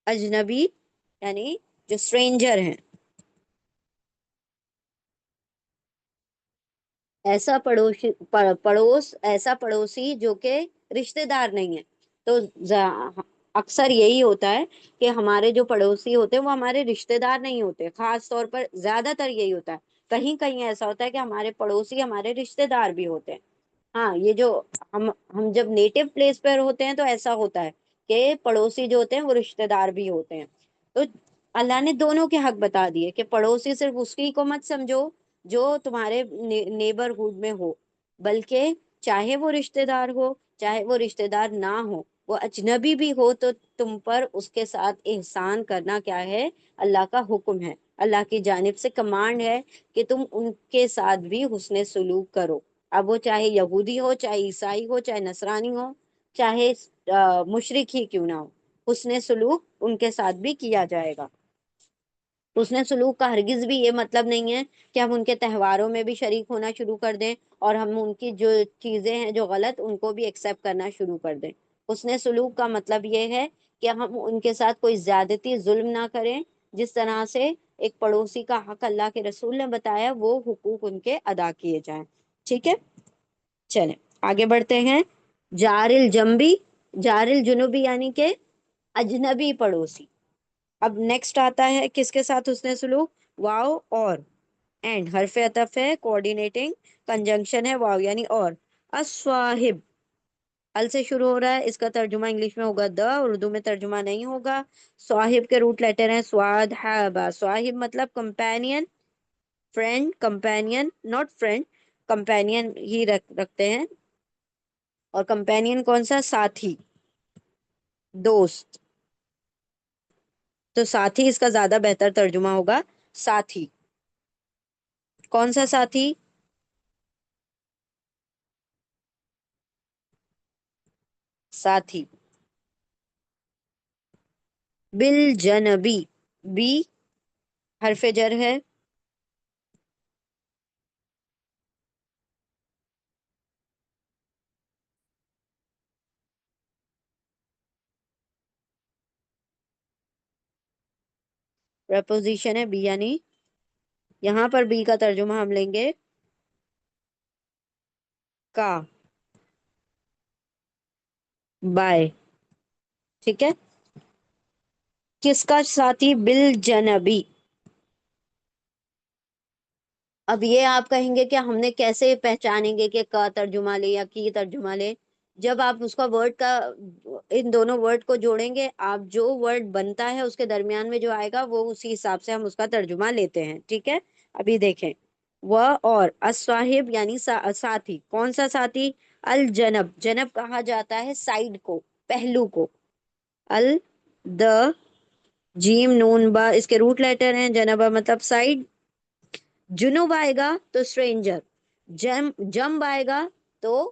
اجنبی یعنی جو اسٹرینجر ہیں، ایسا پڑوسی، پڑوس، ایسا پڑوسی جو کہ رشتہ دار نہیں ہے۔ تو اکثر یہی ہوتا ہے کہ ہمارے جو پڑوسی ہوتے ہیں وہ ہمارے رشتہ دار نہیں ہوتے، خاص طور پر زیادہ تر یہی ہوتا ہے، کہیں کہیں ایسا ہوتا ہے کہ ہمارے پڑوسی ہمارے رشتہ دار بھی ہوتے ہیں۔ ہاں، یہ جو ہم جب نیٹو پلیس پر ہوتے ہیں تو ایسا ہوتا ہے کہ پڑوسی جو ہوتے ہیں وہ رشتہ دار بھی ہوتے ہیں۔ تو اللہ نے دونوں کے حق بتا دیے کہ پڑوسی صرف اس کی کو مت سمجھو جو تمہارے نیبرہڈ میں ہو، بلکہ چاہے وہ رشتہ دار ہو، چاہے وہ رشتہ دار نہ ہو، وہ اجنبی بھی ہو، تو تم پر اس کے ساتھ احسان کرنا کیا ہے؟ اللہ کا حکم ہے، اللہ کی جانب سے کمانڈ ہے کہ تم ان کے ساتھ بھی حسن سلوک کرو، اب وہ چاہے یہودی ہو، چاہے عیسائی ہو، چاہے نصرانی ہو، چاہے مشرک ہی کیوں نہ ہو، حسن سلوک ان کے ساتھ بھی کیا جائے گا۔ حسن سلوک کا ہرگز بھی یہ مطلب نہیں ہے کہ ہم ان کے تہواروں میں بھی شریک ہونا شروع کر دیں اور ہم ان کی جو چیزیں ہیں جو غلط ان کو بھی ایکسیپٹ کرنا شروع کر دیں۔ حسن سلوک کا مطلب یہ ہے کہ ہم ان کے ساتھ کوئی زیادتی ظلم نہ کریں، جس طرح سے ایک پڑوسی کا حق اللہ کے رسول نے بتایا، وہ حقوق ان کے ادا کیے جائیں. ٹھیک ہے، چلیں آگے بڑھتے ہیں. جار الجنبی، جار الجنوبی یعنی کہ اجنبی پڑوسی. اب نیکسٹ آتا ہے کس کے ساتھ حسن سلوک؟ واو اور اینڈ حرف عطف ہے، کوآرڈینیٹنگ کنجنکشن ہے، واو یعنی اور. الصواحب، ال سے شروع ہو رہا ہے، اس کا ترجمہ انگلش میں ہوگا دا، اردو میں ترجمہ نہیں ہوگا. صواحب کے روٹ لیٹر ہیں سواد ہابا. صواحب مطلب companion, friend, companion not friend, companion ہی رکھتے ہیں. اور کمپینین کون سا؟ ساتھی، دوست. تو ساتھی اس کا زیادہ بہتر ترجمہ ہوگا، ساتھی. کون سا ساتھی؟ ساتھی. بالجنبی، بی حرف جر ہے، پرپوزیشن ہے بی یعنی، یہاں پر بی کا ترجمہ ہم لیں گے کا، بائے. ٹھیک ہے، کس کا ساتھی؟ بالجنبی. اب یہ آپ کہیں گے کہ ہم نے کیسے پہچانیں گے کہ کا ترجمہ لے یا کی ترجمہ لے؟ جب آپ اس کا ورڈ کا، ان دونوں ورڈ کو جوڑیں گے، آپ جو ورڈ بنتا ہے اس کے درمیان میں جو آئے گا وہ اسی حساب سے ہم اس کا ترجمہ لیتے ہیں. ٹھیک ہے، ابھی دیکھیں. وہ اور الصاحب یعنی ساتھی. کون سا ساتھی؟ الجنب، جنب کہا جاتا ہے سائڈ کو، پہلو کو. ال، د، جیم نون با اس کے روٹ لیٹر ہیں. جنبا مطلب سائڈ. جنوب آئے گا تو اسٹرینجر، جمب آئے گا تو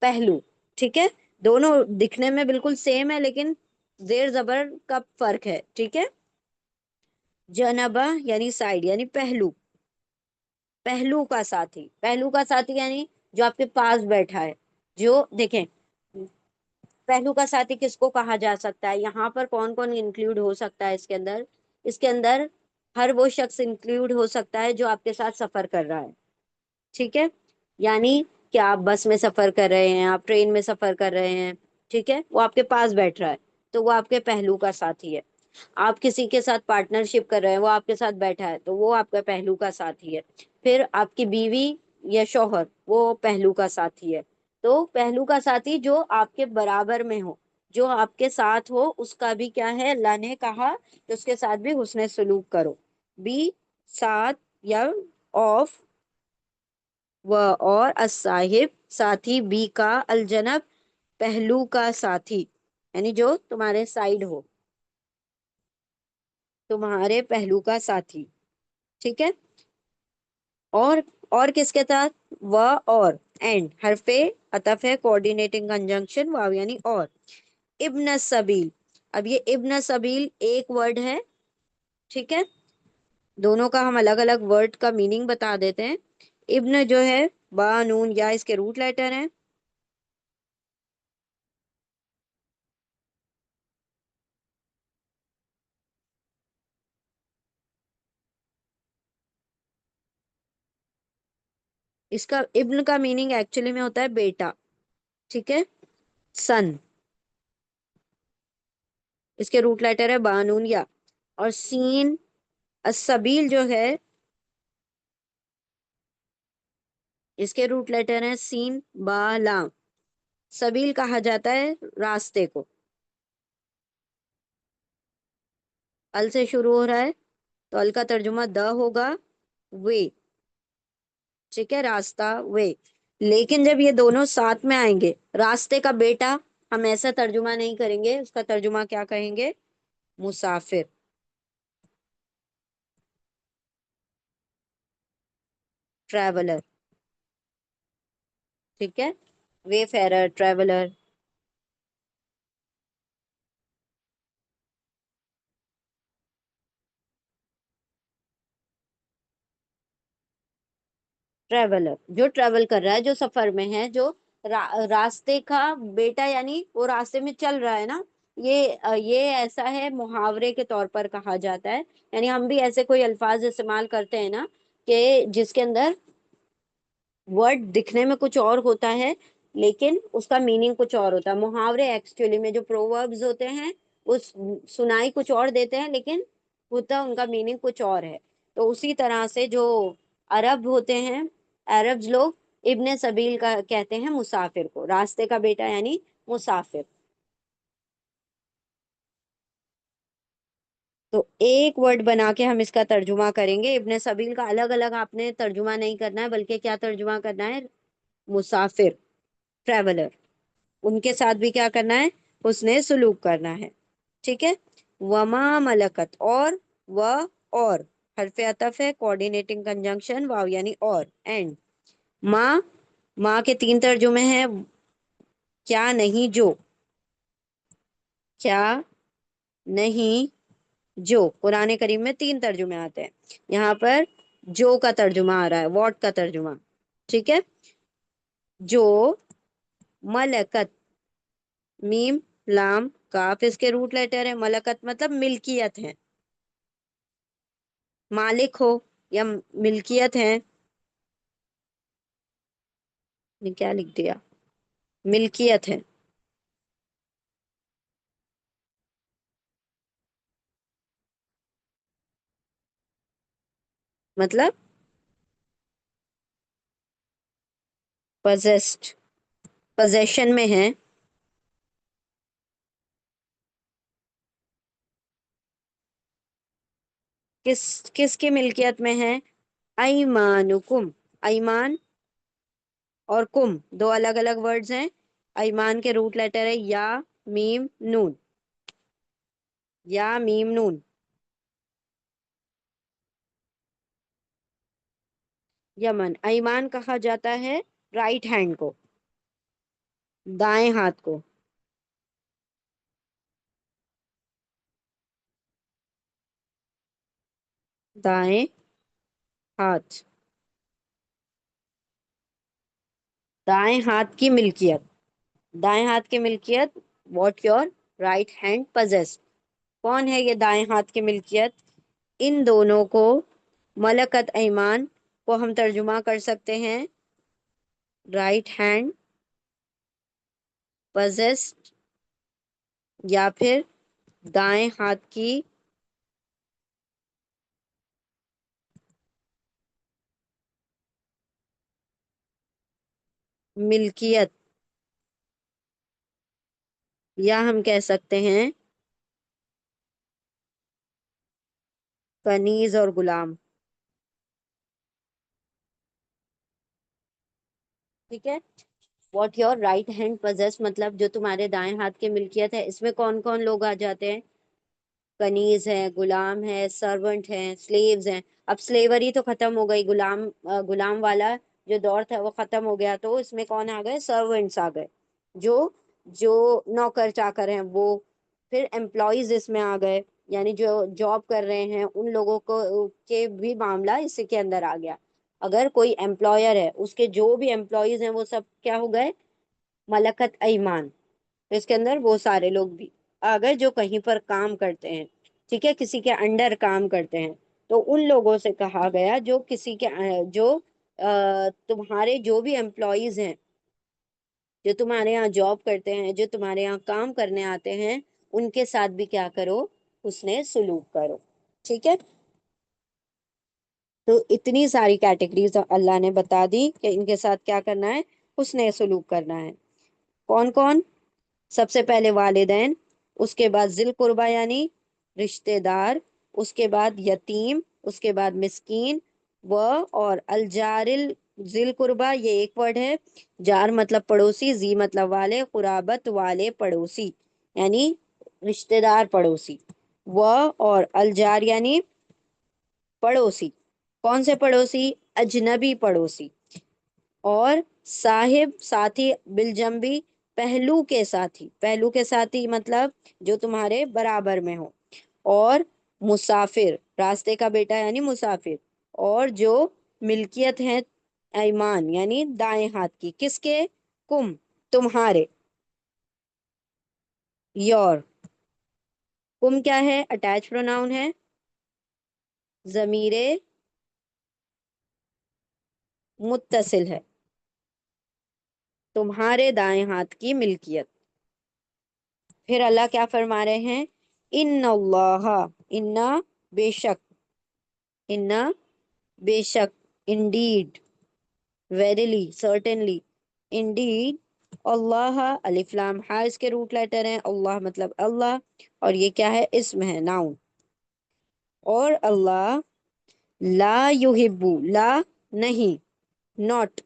پہلو. ٹھیک ہے، دونوں دکھنے میں بالکل سیم ہے لیکن زیر زبر کا فرق ہے. ٹھیک ہے، جنبا یعنی سائڈ یعنی پہلو. پہلو کا ساتھی، پہلو کا ساتھی یعنی جو آپ کے پاس بیٹھا ہے. جو دیکھیں، پہلو کا ساتھی کس کو کہا جا سکتا ہے؟ یہاں پر کون کون انکلوڈ ہو سکتا ہے اس کے اندر؟ اس کے اندر ہر وہ شخص انکلوڈ ہو سکتا ہے جو آپ کے ساتھ سفر کر رہا ہے. ٹھیک ہے، یعنی کہ آپ بس میں سفر کر رہے ہیں، آپ ٹرین میں سفر کر رہے ہیں. ٹھیک ہے، وہ آپ کے پاس بیٹھ رہا ہے تو وہ آپ کے پہلو کا ساتھی ہے. آپ کسی کے ساتھ پارٹنرشپ کر رہے ہیں، وہ آپ کے ساتھ بیٹھا ہے تو وہ آپ کا پہلو کا ساتھی ہے. پھر آپ کی بیوی یا شوہر، وہ پہلو کا ساتھی ہے. تو پہلو کا ساتھی جو آپ کے برابر میں ہو، جو آپ کے ساتھ ہو، اس کا بھی کیا ہے؟ اللہ نے کہا کہ اس کے ساتھ بھی حسن سلوک کرو. بی ساتھ یا آف، و اور الصاحب ساتھی، بی کا الجنب پہلو کا ساتھی یعنی جو تمہارے سائڈ ہو، تمہارے پہلو کا ساتھی. ٹھیک ہے، اور کس کے ساتھ؟ و اور اینڈ حرف عطف ہے، کوآرڈینیٹنگ کنجنکشن، واو یعنی اور. ابن السبیل، اب یہ ابن السبیل ایک ورڈ ہے. ٹھیک ہے، دونوں کا ہم الگ الگ ورڈ کا میننگ بتا دیتے ہیں. ابن جو ہے با نون یا اس کے روٹ لیٹر ہیں. اس کا ابن کا میننگ ایکچولی میں ہوتا ہے بیٹا. ٹھیک ہے، سن. اس کے روٹ لیٹر ہے بانون یا. اور سین السبیل جو ہے، اس کے روٹ لیٹر ہیں سین با لام. سبیل کہا جاتا ہے راستے کو. ال سے شروع ہو رہا ہے تو ال کا ترجمہ د ہوگا، وے. ٹھیک ہے، راستہ، وے. لیکن جب یہ دونوں ساتھ میں آئیں گے، راستے کا بیٹا، ہم ایسا ترجمہ نہیں کریں گے. اس کا ترجمہ کیا کہیں گے؟ مسافر. ٹریولر. ٹھیک ہے، وے فیرر، ٹریولر. ٹریولر جو ٹریول کر رہا ہے، جو سفر میں ہے، جو راستے کا بیٹا یعنی وہ راستے میں چل رہا ہے نا. یہ ایسا ہے، محاورے کے طور پر کہا جاتا ہے، یعنی ہم بھی ایسے کوئی الفاظ استعمال کرتے ہیں نا کہ جس کے اندر ورڈ دکھنے میں کچھ اور ہوتا ہے لیکن اس کا میننگ کچھ اور ہوتا ہے۔ محاورے ایکچولی میں جو پرووربز ہوتے ہیں وہ سنائی کچھ اور دیتے ہیں لیکن ہوتا ان کا میننگ کچھ اور ہے۔ تو اسی طرح سے جو عرب ہوتے ہیں، عرب لوگ ابن سبیل کا کہتے ہیں مسافر کو، راستے کا بیٹا یعنی مسافر۔ تو ایک ورڈ بنا کے ہم اس کا ترجمہ کریں گے۔ ابن سبیل کا الگ الگ آپ نے ترجمہ نہیں کرنا ہے بلکہ کیا ترجمہ کرنا ہے؟ مسافر، ٹریولر، ان کے ساتھ بھی کیا کرنا ہے؟ حسن سلوک کرنا ہے، ٹھیک ہے۔ وما ملکت، و اور حرف عطف ہے، کوآرڈینیٹنگ کنجنکشن، واو یعنی اور، اینڈ ماں، ماں کے تین ترجمے ہیں، کیا نہیں جو، کیا نہیں جو، قرآن کریم میں تین ترجمے آتے ہیں، یہاں پر جو کا ترجمہ آ رہا ہے، واٹ کا ترجمہ، ٹھیک ہے۔ جو ملکت، میم لام کاف اس کے روٹ لیٹر ہے، ملکت مطلب ملکیت ہے، مالک ہو یا ملکیت ہے، نے کیا لکھ دیا؟ ملکیت ہے، مطلب پزیسڈ، پوزیشن میں ہے، کس کس کی ملکیت میں ہے؟ ایمانکم، ایمان اور کم دو الگ الگ ورڈز ہیں، ایمان کے روٹ لیٹر ہے یا میم نون، یا میم نون، یمن، ایمان کہا جاتا ہے رائٹ ہینڈ کو، دائیں ہاتھ کو، دائیں ہاتھ، دائیں ہاتھ کی ملکیت، دائیں ہاتھ کی ملکیت، واٹ یور رائٹ ہینڈ پزیس، کون ہے یہ دائیں ہاتھ کی ملکیت؟ ان دونوں کو، ملکت ایمان کو ہم ترجمہ کر سکتے ہیں رائٹ ہینڈ پزیسڈ، یا پھر دائیں ہاتھ کی ملکیت، یا ہم کہہ سکتے ہیں کنیز اور غلام، ٹھیک ہے۔ واٹ یور رائٹ ہینڈ پزیس مطلب جو تمہارے دائیں ہاتھ کی ملکیت ہے، اس میں کون کون لوگ آ جاتے ہیں؟ کنیز ہے، غلام ہے، سرونٹ ہے، سلیوز ہیں۔ اب سلیوری تو ختم ہو گئی، غلام والا جو دور تھا وہ ختم ہو گیا، تو اس میں کون آ گئے؟ سرونٹس آ گئے، جو جو نوکر چاکر ہیں وہ۔ پھر امپلائیز اس میں آ گئے، یعنی جو جاب کر رہے ہیں ان لوگوں کو کے بھی معاملہ اس کے اندر آ گیا۔ اگر کوئی امپلائر ہے، اس کے جو بھی امپلائیز ہیں وہ سب کیا ہو گئے؟ ملکت ایمان، اس کے اندر وہ سارے لوگ بھی اگر جو کہیں پر کام کرتے ہیں، ٹھیک ہے، کسی کے انڈر کام کرتے ہیں، تو ان لوگوں سے کہا گیا جو کسی کے جو تمہارے جو بھی امپلائیز ہیں، جو تمہارے یہاں جاب کرتے ہیں، جو تمہارے یہاں کام کرنے آتے ہیں، ان کے ساتھ بھی کیا کرو؟ حسن سلوک کرو، ٹھیک ہے۔ تو اتنی ساری کیٹیگریز اللہ نے بتا دی کہ ان کے ساتھ کیا کرنا ہے؟ حسن سلوک کرنا ہے۔ کون کون؟ سب سے پہلے والدین، اس کے بعد ذی القربہ یعنی رشتہ دار، اس کے بعد یتیم، اس کے بعد مسکین، و اور الجار، ذی القربہ یہ ایک ورڈ ہے، جار مطلب پڑوسی، زی مطلب والے، قرابت والے پڑوسی یعنی رشتہ دار پڑوسی، و اور الجار یعنی پڑوسی، کون سے پڑوسی؟ اجنبی پڑوسی، اور صاحب ساتھی، بالجنبی پہلو کے ساتھی، پہلو کے ساتھی مطلب جو تمہارے برابر میں ہو، اور مسافر راستے کا بیٹا یعنی مسافر، اور جو ملکیت ہے ایمان یعنی دائیں ہاتھ کی، کس کے؟ کم تمہارے، یور، کم کیا ہے؟ اٹیچ پروناؤن ہے، ضمیر متصل ہے، تمہارے دائیں ہاتھ کی ملکیت۔ پھر اللہ کیا فرما رہے ہیں؟ ان اللہ، ان بے شک، ان بے شک، انڈیڈ، ویریلی، سرٹنلی، انڈیڈ، اللہ، الف لام ہا اس کے روٹ لیٹر ہیں، اللہ مطلب اللہ، اور یہ کیا ہے؟ اسم ہے، ناؤن۔ اور اللہ لا یحبو، لا نہیں، ناٹ،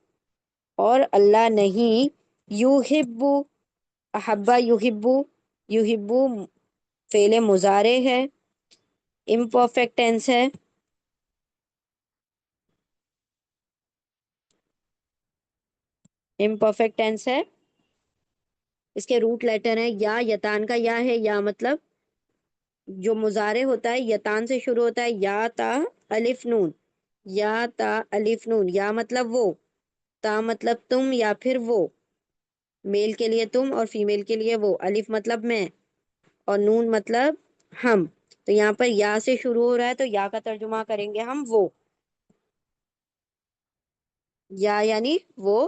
اور اللہ نہیں یحبو، احبا یحبو، یحبو فعل مضارع ہے، امپرفیکٹ ٹینس ہے، امپرفیکٹ ٹینس ہے، اس کے روٹ لیٹر ہیں یا، یتان کا یا ہے، یا مطلب جو مضارع ہوتا ہے یتان سے شروع ہوتا ہے، یا تا الف نون، یا تا الف نون، یا مطلب وہ، تا مطلب تم یا پھر وہ، میل کے لیے تم اور فیمیل کے لیے وہ، الف مطلب میں، اور نون مطلب ہم، تو یہاں پر یا سے شروع ہو رہا ہے تو یا کا ترجمہ کریں گے ہم وہ، یا یعنی وہ،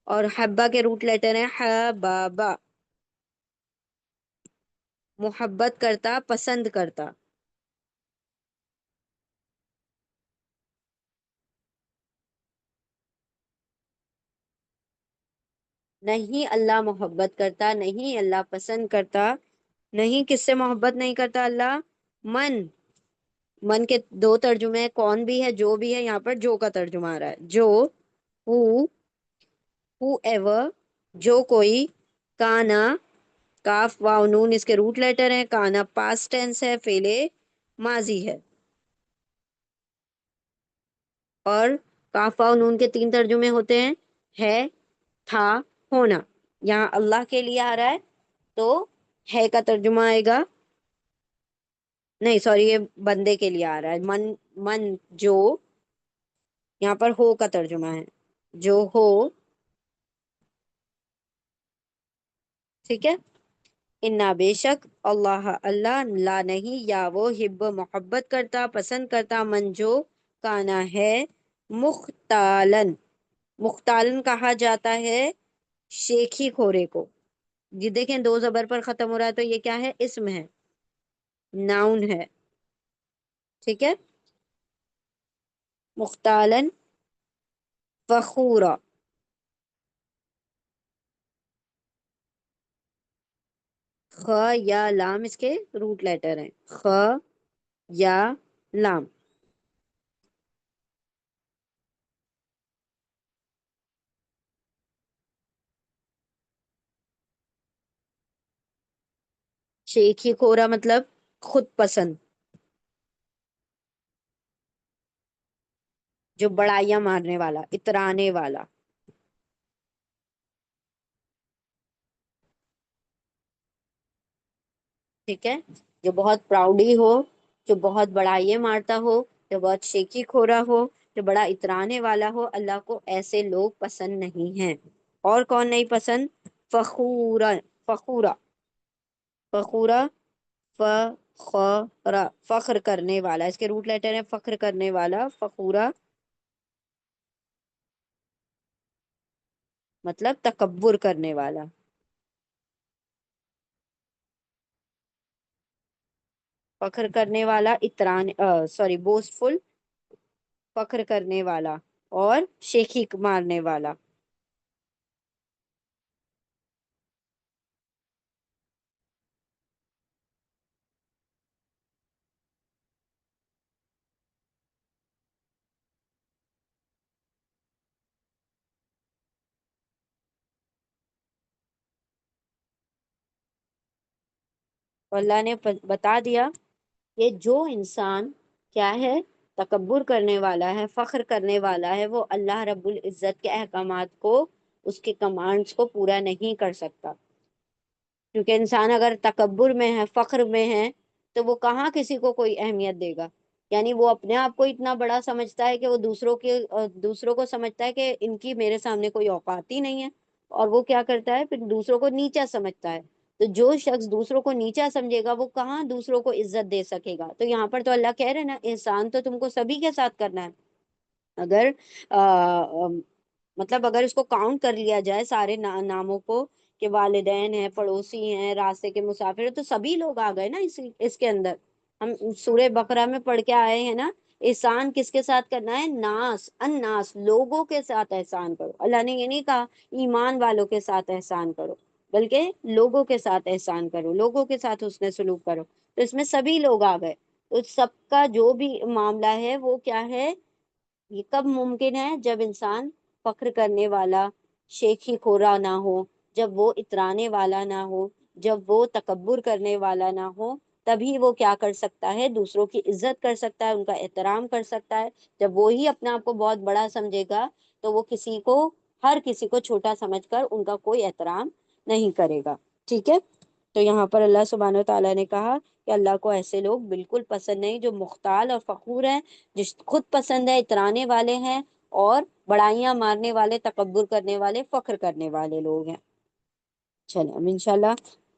اور حبا کے روٹ لیٹر ہیں حبابا، محبت کرتا، پسند کرتا۔ نہیں اللہ محبت کرتا، نہیں اللہ پسند کرتا، نہیں کس سے محبت نہیں کرتا اللہ؟ من، من کے دو ترجمے ہیں، کون بھی ہے، جو بھی ہے، یہاں پر جو کا ترجمہ آ رہا ہے، جو، ہو ایور، جو کوئی، کانا، کاف واو نون اس کے روٹ لیٹر ہیں، کانا پاسٹ ٹینس ہے، فعل ماضی ہے، اور کاف واو نون کے تین ترجمے ہوتے ہیں، ہے، تھا، ہونا۔ یہاں اللہ کے لیے آ رہا ہے تو ہے کا ترجمہ آئے گا، نہیں سوری، یہ بندے کے لیے آ رہا ہے، من، من جو، یہاں پر ہو کا ترجمہ ہے، جو ہو، ٹھیک ہے۔ انا بے شک، اللہ اللہ، لا نہیں، یا وہ، ہب محبت کرتا، پسند کرتا، من جو، کانا ہے، مختالن، مختالن کہا جاتا ہے شیخی کھورے کو، یہ دیکھیں دو زبر پر ختم ہو رہا ہے تو یہ کیا ہے؟ اسم ہے، ناؤن ہے، ٹھیک ہے۔ مختالن فخورا، خ یا لام اس کے روٹ لیٹر ہیں، خ یا لام، شیخی کھورا مطلب خود پسند، جو بڑائیاں مارنے والا، اترانے والا، ٹھیک ہے، جو بہت پراؤڈی ہو، جو بہت بڑائیاں مارتا ہو، جو بہت شیخی کھورا ہو، جو بڑا اترانے والا ہو، اللہ کو ایسے لوگ پسند نہیں ہیں۔ اور کون نہیں پسند؟ فخورا، فخورا، فخورا، فخرا، فخر کرنے والا، اس کے روٹ لیٹر ہیں فخر کرنے والا، فخورا مطلب تکبر کرنے والا، فخر کرنے والا، اتران سوری بوسفل، فخر کرنے والا، اور شیخی مارنے والا۔ تو اللہ نے بتا دیا کہ جو انسان کیا ہے؟ تکبر کرنے والا ہے، فخر کرنے والا ہے، وہ اللہ رب العزت کے احکامات کو، اس کے کمانڈز کو پورا نہیں کر سکتا، کیونکہ انسان اگر تکبر میں ہے، فخر میں ہے، تو وہ کہاں کسی کو کوئی اہمیت دے گا؟ یعنی وہ اپنے آپ کو اتنا بڑا سمجھتا ہے کہ وہ دوسروں کو سمجھتا ہے کہ ان کی میرے سامنے کوئی اوقات ہی نہیں ہے، اور وہ کیا کرتا ہے؟ پھر دوسروں کو نیچا سمجھتا ہے، تو جو شخص دوسروں کو نیچا سمجھے گا وہ کہاں دوسروں کو عزت دے سکے گا؟ تو یہاں پر تو اللہ کہہ رہے ہیں نا، احسان تو تم کو سبھی کے ساتھ کرنا ہے. اگر مطلب اگر اس کو کاؤنٹ کر لیا جائے سارے ناموں کو، کہ والدین ہیں، پڑوسی ہیں، راستے کے مسافر ہیں، تو سبھی لوگ آ گئے نا اس کے اندر. ہم سورہ بقرہ میں پڑھ کے آئے ہیں نا، احسان کس کے ساتھ کرنا ہے؟ ناس اناس، لوگوں کے ساتھ احسان کرو. اللہ نے یہ نہیں کہا ایمان والوں کے ساتھ احسان کرو، بلکہ لوگوں کے ساتھ احسان کرو، لوگوں کے ساتھ حسن سلوک کرو. تو اس میں سبھی لوگ آ گئے. تو سب کا جو بھی معاملہ ہے وہ کیا ہے؟ یہ کب ممکن ہے؟ جب انسان فخر کرنے والا، شیخی خورا نہ ہو، جب وہ اترانے والا نہ ہو، جب وہ تکبر کرنے والا نہ ہو، تبھی وہ کیا کر سکتا ہے؟ دوسروں کی عزت کر سکتا ہے، ان کا احترام کر سکتا ہے. جب وہی اپنے آپ کو بہت بڑا سمجھے گا تو وہ ہر کسی کو چھوٹا سمجھ کر ان کا کوئی احترام نہیں کرے گا. ٹھیک ہے؟ تو یہاں پر اللہ سبحانہ و تعالیٰ نے کہا کہ اللہ کو ایسے لوگ بالکل پسند نہیں جو مختال اور فخور ہیں، جس خود پسند ہے، اترانے والے ہیں، اور بڑائیاں مارنے والے، تکبر کرنے والے، فخر کرنے والے لوگ ہیں. چلیں اب انشاءاللہ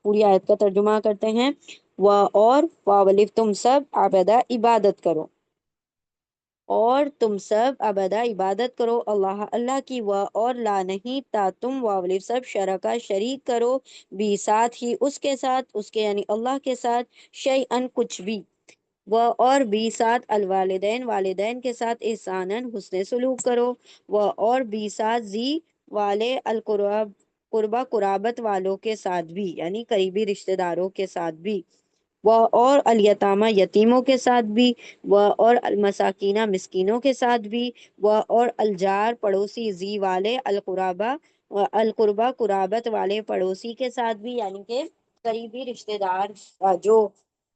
پوری آیت کا ترجمہ کرتے ہیں. اور واولف تم سب عبادہ عبادت کرو، اور تم سب ابدا عبادت کرو اللہ کی. اور لا نہیں تا تم واولف سب شرکا شریک کرو، بھی ساتھ ہی اس کے ساتھ، اس کے یعنی اللہ کے ساتھ، شیئن کچھ بھی. وہ اور بھی ساتھ الوالدین والدین کے ساتھ احسانن حسن سلوک کرو. وہ اور بھی ساتھ زی والے القرب قربا قرابت والوں کے ساتھ بھی، یعنی قریبی رشتہ داروں کے ساتھ بھی. وہ اور الیتامہ یتیموں کے ساتھ بھی. وہ اور المساکینہ مسکینوں کے ساتھ بھی. وہ اور الجار پڑوسی، زی والے القرابہ القربہ قرابت والے پڑوسی کے ساتھ بھی، یعنی کہ قریبی رشتہ دار، جو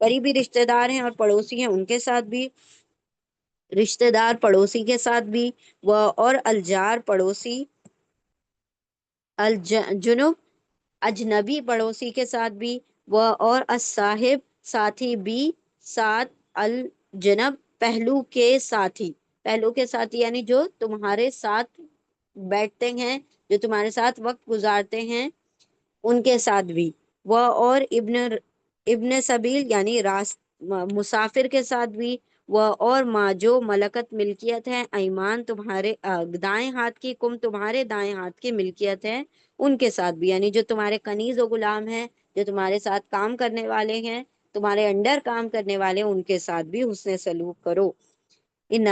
قریبی رشتہ دار ہیں اور پڑوسی ہیں ان کے ساتھ بھی، رشتہ دار پڑوسی کے ساتھ بھی. وہ اور الجار پڑوسی، الجنب اجنبی پڑوسی کے ساتھ بھی. وہ اور الصاحب ساتھی بھی، ساتھ الجنب پہلو کے ساتھی. پہلو کے ساتھی یعنی جو تمہارے ساتھ بیٹھتے ہیں، جو تمہارے ساتھ وقت گزارتے ہیں، ان کے ساتھ بھی. وہ اور ابن سبیل یعنی مسافر کے ساتھ بھی. وہ اور ماں جو ملکت ملکیت ہے ایمان تمہارے دائیں ہاتھ کی، کم تمہارے دائیں ہاتھ کی ملکیت ہے، ان کے ساتھ بھی. یعنی جو تمہارے کنیز و غلام ہیں، جو تمہارے ساتھ کام کرنے والے ہیں، تمہارے انڈر کام کرنے والے، ان کے ساتھ بھی حسن سلوک کرو.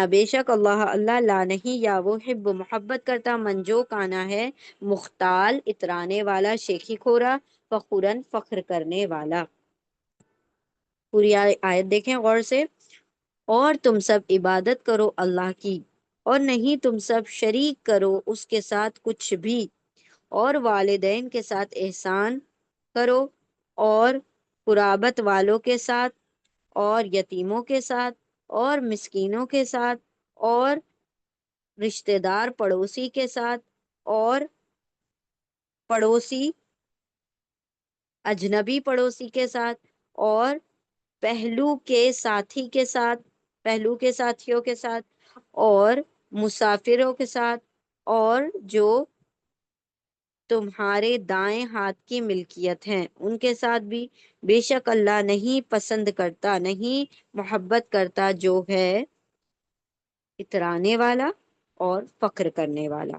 بے شک اللہ لا نہیں یا وہ حب محبت کرتا، من جو کانا ہے مختال اترانے والا، شیخی خورا، فخورن فخر کرنے والا. پوری آیت دیکھیں غور سے. اور تم سب عبادت کرو اللہ کی، اور نہیں تم سب شریک کرو اس کے ساتھ کچھ بھی. اور والدین کے ساتھ احسان کرو، اور قرابت والوں کے ساتھ، اور یتیموں کے ساتھ، اور مسکینوں کے ساتھ، اور رشتہ دار پڑوسی کے ساتھ، اور پڑوسی اجنبی پڑوسی کے ساتھ، اور پہلو کے ساتھی کے ساتھ، پہلو کے ساتھیوں کے ساتھ، اور مسافروں کے ساتھ، اور جو تمہارے دائیں ہاتھ کی ملکیت ہیں ان کے ساتھ بھی. بے شک اللہ نہیں پسند کرتا، نہیں محبت کرتا جو ہے اترانے والا اور فخر کرنے والا.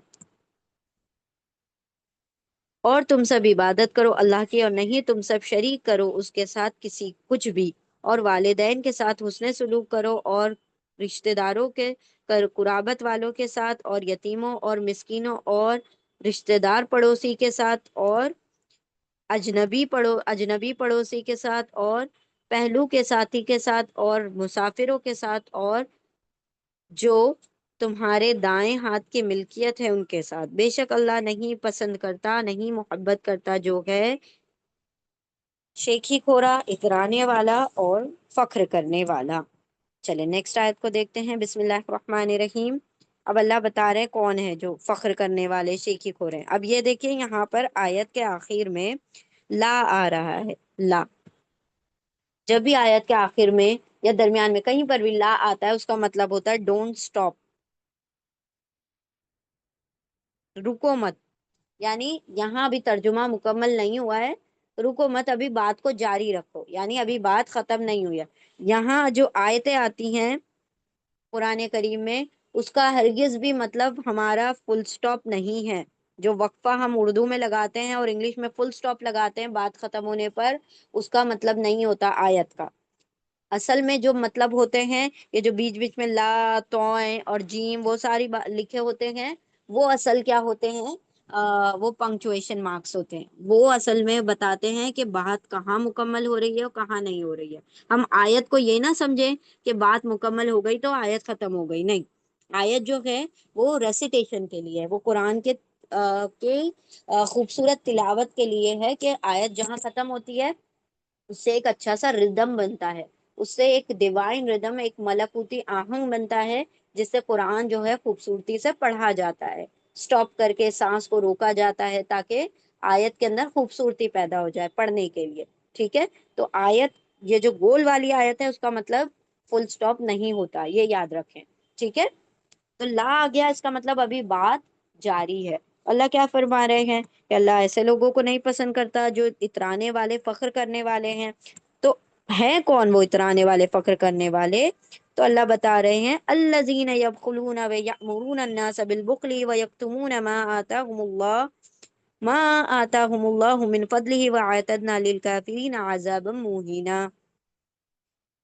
اور تم سب عبادت کرو اللہ کی، اور نہیں تم سب شریک کرو اس کے ساتھ کسی کچھ بھی. اور والدین کے ساتھ حسن سلوک کرو، اور رشتہ داروں کے قرابت والوں کے ساتھ، اور یتیموں اور مسکینوں اور رشتہ دار پڑوسی کے ساتھ، اور اجنبی پڑوسی کے ساتھ، اور پہلو کے ساتھی کے ساتھ، اور مسافروں کے ساتھ، اور جو تمہارے دائیں ہاتھ کی ملکیت ہے ان کے ساتھ. بے شک اللہ نہیں پسند کرتا، نہیں محبت کرتا جو ہے شیخی خورا، اترانے والا اور فخر کرنے والا. چلے نیکسٹ آیت کو دیکھتے ہیں. بسم اللہ الرحمن الرحیم. اب اللہ بتا رہے کون ہے جو فخر کرنے والے، شیخی خور ہیں. اب یہ دیکھیں یہاں پر آیت کے آخر میں لا آ رہا ہے. لا جب بھی آیت کے آخر میں یا درمیان میں کہیں پر بھی لا آتا ہے، اس کا مطلب ہوتا ہے ڈونٹ سٹاپ، رکو مت. یعنی یہاں بھی ترجمہ مکمل نہیں ہوا ہے، رکو مت، ابھی بات کو جاری رکھو، یعنی ابھی بات ختم نہیں ہوئی ہے۔ یہاں جو آیتیں آتی ہیں قرآن کریم میں، اس کا ہرگز بھی مطلب ہمارا فل سٹاپ نہیں ہے۔ جو وقفہ ہم اردو میں لگاتے ہیں اور انگلش میں فل سٹاپ لگاتے ہیں بات ختم ہونے پر، اس کا مطلب نہیں ہوتا آیت کا۔ اصل میں جو مطلب ہوتے ہیں، یہ جو بیچ بیچ میں لا، توئیں اور جیم وہ ساری لکھے ہوتے ہیں، وہ اصل کیا ہوتے ہیں؟ وہ پنکچویشن مارکس ہوتے ہیں، وہ اصل میں بتاتے ہیں کہ بات کہاں مکمل ہو رہی ہے اور کہاں نہیں ہو رہی ہے۔ ہم آیت کو یہ نہ سمجھیں کہ بات مکمل ہو گئی تو آیت ختم ہو گئی، نہیں۔ آیت جو ہے وہ ریسیٹیشن کے لیے ہے، وہ قرآن کے خوبصورت تلاوت کے لیے ہے، کہ آیت جہاں ختم ہوتی ہے اس سے ایک اچھا سا ردم بنتا ہے، اس سے ایک ڈیوائن ردم، ایک ملکوتی آہنگ بنتا ہے، جس سے قرآن جو ہے خوبصورتی سے پڑھا جاتا ہے، سٹاپ کر کے سانس کو روکا جاتا ہے تاکہ آیت کے اندر خوبصورتی پیدا ہو جائے پڑھنے کے لیے، ٹھیک ہے؟ تو آیت، یہ جو گول والی آیت ہے اس کا مطلب فل سٹاپ نہیں ہوتا، یہ یاد رکھیں، ٹھیک ہے؟ تو لا آ گیا، اس کا مطلب ابھی بات جاری ہے۔ اللہ کیا فرما رہے ہیں کہ اللہ ایسے لوگوں کو نہیں پسند کرتا جو اترانے والے، فخر کرنے والے ہیں۔ تو ہے کون وہ اترانے والے، فخر کرنے والے؟ تو اللہ بتا رہے ہیں الذین یبخلون ویأمرون الناس بالبخل ویکتمون ما آتاهم اللہ من فضلہ واعتدنا للکافرین عذابا مہینا۔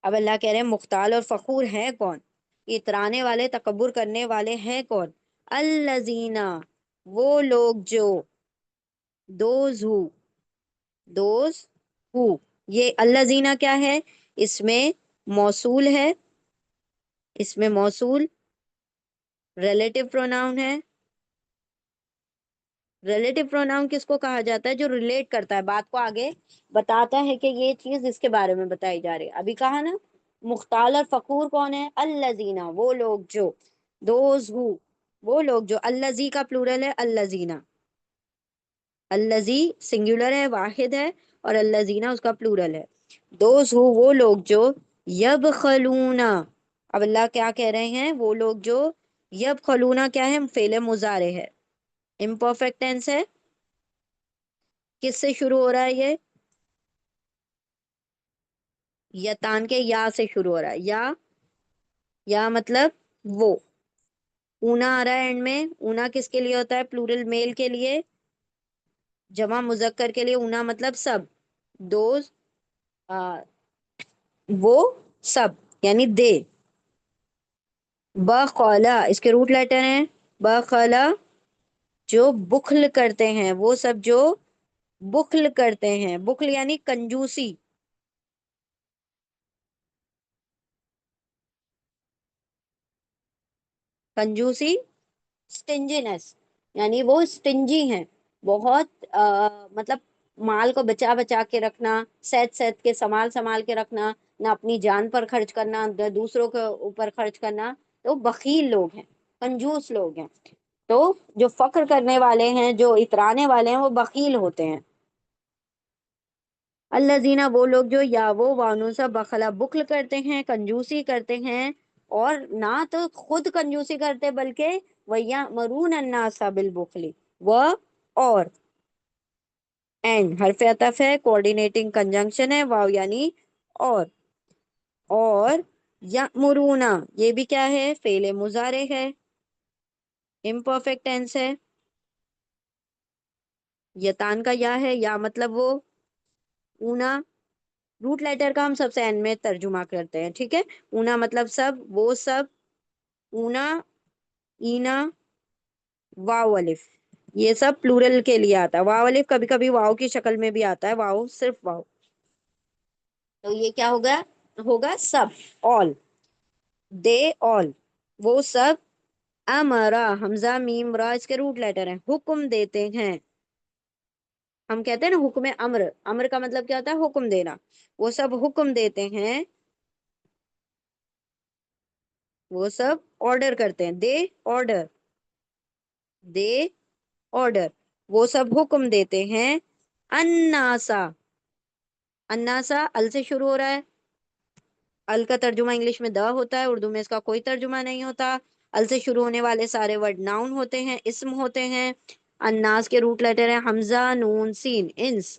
اب اللہ کہہ رہے ہیں مختال اور فخور ہیں کون؟ اترانے والے، تکبر کرنے والے ہیں کون؟ الذین، وہ لوگ جو، دوز ہو، دوز ہو، یہ الذین کیا ہے؟ اس میں موصول ہے، اس میں موصول ریلیٹو پروناؤن ہے۔ ریلیٹو پروناؤن کس کو کہا جاتا ہے؟ جو ریلیٹ کرتا ہے بات کو، آگے بتاتا ہے کہ یہ چیز اس کے بارے میں بتائی جا رہی ہے۔ ابھی کہا نا مختال اور فخور کون ہے؟ الذین، وہ لوگ جو، دوز ہو، وہ لوگ جو، الذی کا پلورل ہے الذین، الذی سنگولر ہے، واحد ہے، اور الذین اس کا پلورل ہے۔ دوز ہو، وہ لوگ جو، یبخلون، اب اللہ کیا کہہ رہے ہیں؟ وہ لوگ جو یبخلون کیا ہے؟ فعل مضارع ہے، امپرفیکٹ ٹینس ہے، کس سے شروع ہو رہا ہے یہ؟ یتان کے یا سے شروع ہو رہا ہے، یا مطلب وہ، اونا آ رہا ہے اینڈ میں۔ اونا کس کے لیے ہوتا ہے؟ پلورل میل کے لیے، جمع مذکر کے لیے اونا مطلب سب، دوز، وہ سب، یعنی دے۔ بخلا اس کے روٹ لیٹر ہیں، بخلا جو بخل کرتے ہیں، وہ سب جو بخل کرتے ہیں، بخل یعنی کنجوسی، کنجوسی، سٹنجینس، یعنی وہ سٹنجی ہیں، بہت مطلب مال کو بچا بچا کے رکھنا، سید سید کے، سنبھال سنبھال کے رکھنا، نہ اپنی جان پر خرچ کرنا نہ دوسروں کے اوپر خرچ کرنا، تو بخیل لوگ ہیں، کنجوس لوگ ہیں۔ تو جو فخر کرنے والے ہیں، جو اترانے والے ہیں، وہ بخیل ہوتے ہیں۔ الذین، وہ لوگ جو، یا وہ وانوسا بخلا، بخل کرتے ہیں، کنجوسی کرتے ہیں، اور نہ تو خود کنجوسی کرتے بلکہ وَيَأْمُرُونَ النَّاسَ بِالْبُخْلِ، وہ اور اینڈ حرف عطف ہے، کوآرڈینیٹنگ کنجنکشن ہے، واو یعنی اور یأمرون، یہ بھی کیا ہے؟ فعل مضارع ہے، امپرفیکٹ ٹینس ہے۔ یتان کا یا ہے، یا مطلب وہ، اونا روٹ لیٹر کا ہم سب سے اینڈ میں ترجمہ کرتے ہیں، ٹھیک ہے؟ اونا مطلب سب، وہ سب، اونا، اینا، واو الف، یہ سب پلورل کے لیے آتا ہے۔ واو الف کبھی کبھی واو کی شکل میں بھی آتا ہے، واو صرف واو، تو یہ کیا ہوگا؟ ہوگا سب، all، دے all، وہ سب، امرا، حمزہ میم را اس کے روٹ لیٹر ہیں، حکم دیتے ہیں۔ ہم کہتے ہیں نا حکم امر، امر کا مطلب کیا ہوتا ہے؟ حکم دینا، وہ سب حکم دیتے ہیں، وہ سب آرڈر کرتے ہیں، دے آرڈر، دے آرڈر، وہ سب حکم دیتے ہیں، اناسا، اناسا ال سے شروع ہو رہا ہے، ال کا ترجمہ انگلش میں دا ہوتا ہے، اردو میں اس کا کوئی ترجمہ نہیں ہوتا۔ ال سے شروع ہونے والے سارے ورڈ ناؤن ہوتے ہیں، اسم ہوتے ہیں۔ الناس کے روٹ لیٹر ہیں حمزہ نون سین، انس،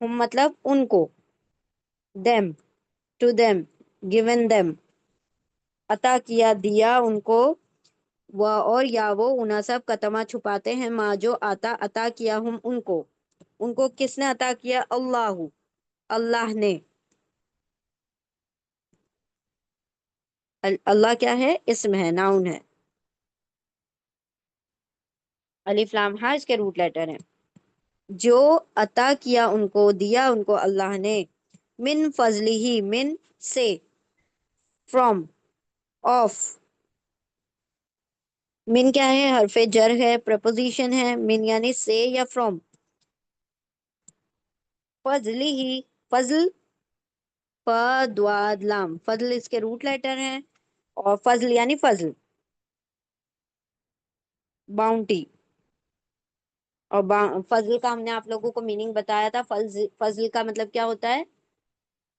ہم مطلب ان کو، them, to them, given them، عطا کیا دیا ان کو، وہ اور یا وہ انہا سب کتما چھپاتے ہیں ما جو آتا عطا کیا ہم ان کو کس نے عطا کیا؟ اللہ، اللہ نے۔ اللہ کیا ہے؟ اسم ہے، ناؤن ہے۔ الف لام ہاں اس کے روٹ لیٹر ہیں۔ جو عطا کیا ان کو، دیا ان کو اللہ نے، من فضلی ہی، من سے، فرام، آف، من کیا ہے؟ حرف جر ہے، پریپوزیشن ہے، من یعنی سے یا فرام، فضلی ہی، فضل، ف دواد لام، فضل اس کے روٹ لیٹر ہیں، اور فضل یعنی فضل، باؤنٹی، اور فضل کا ہم نے آپ لوگوں کو میننگ بتایا تھا، فضل کا مطلب کیا ہوتا ہے؟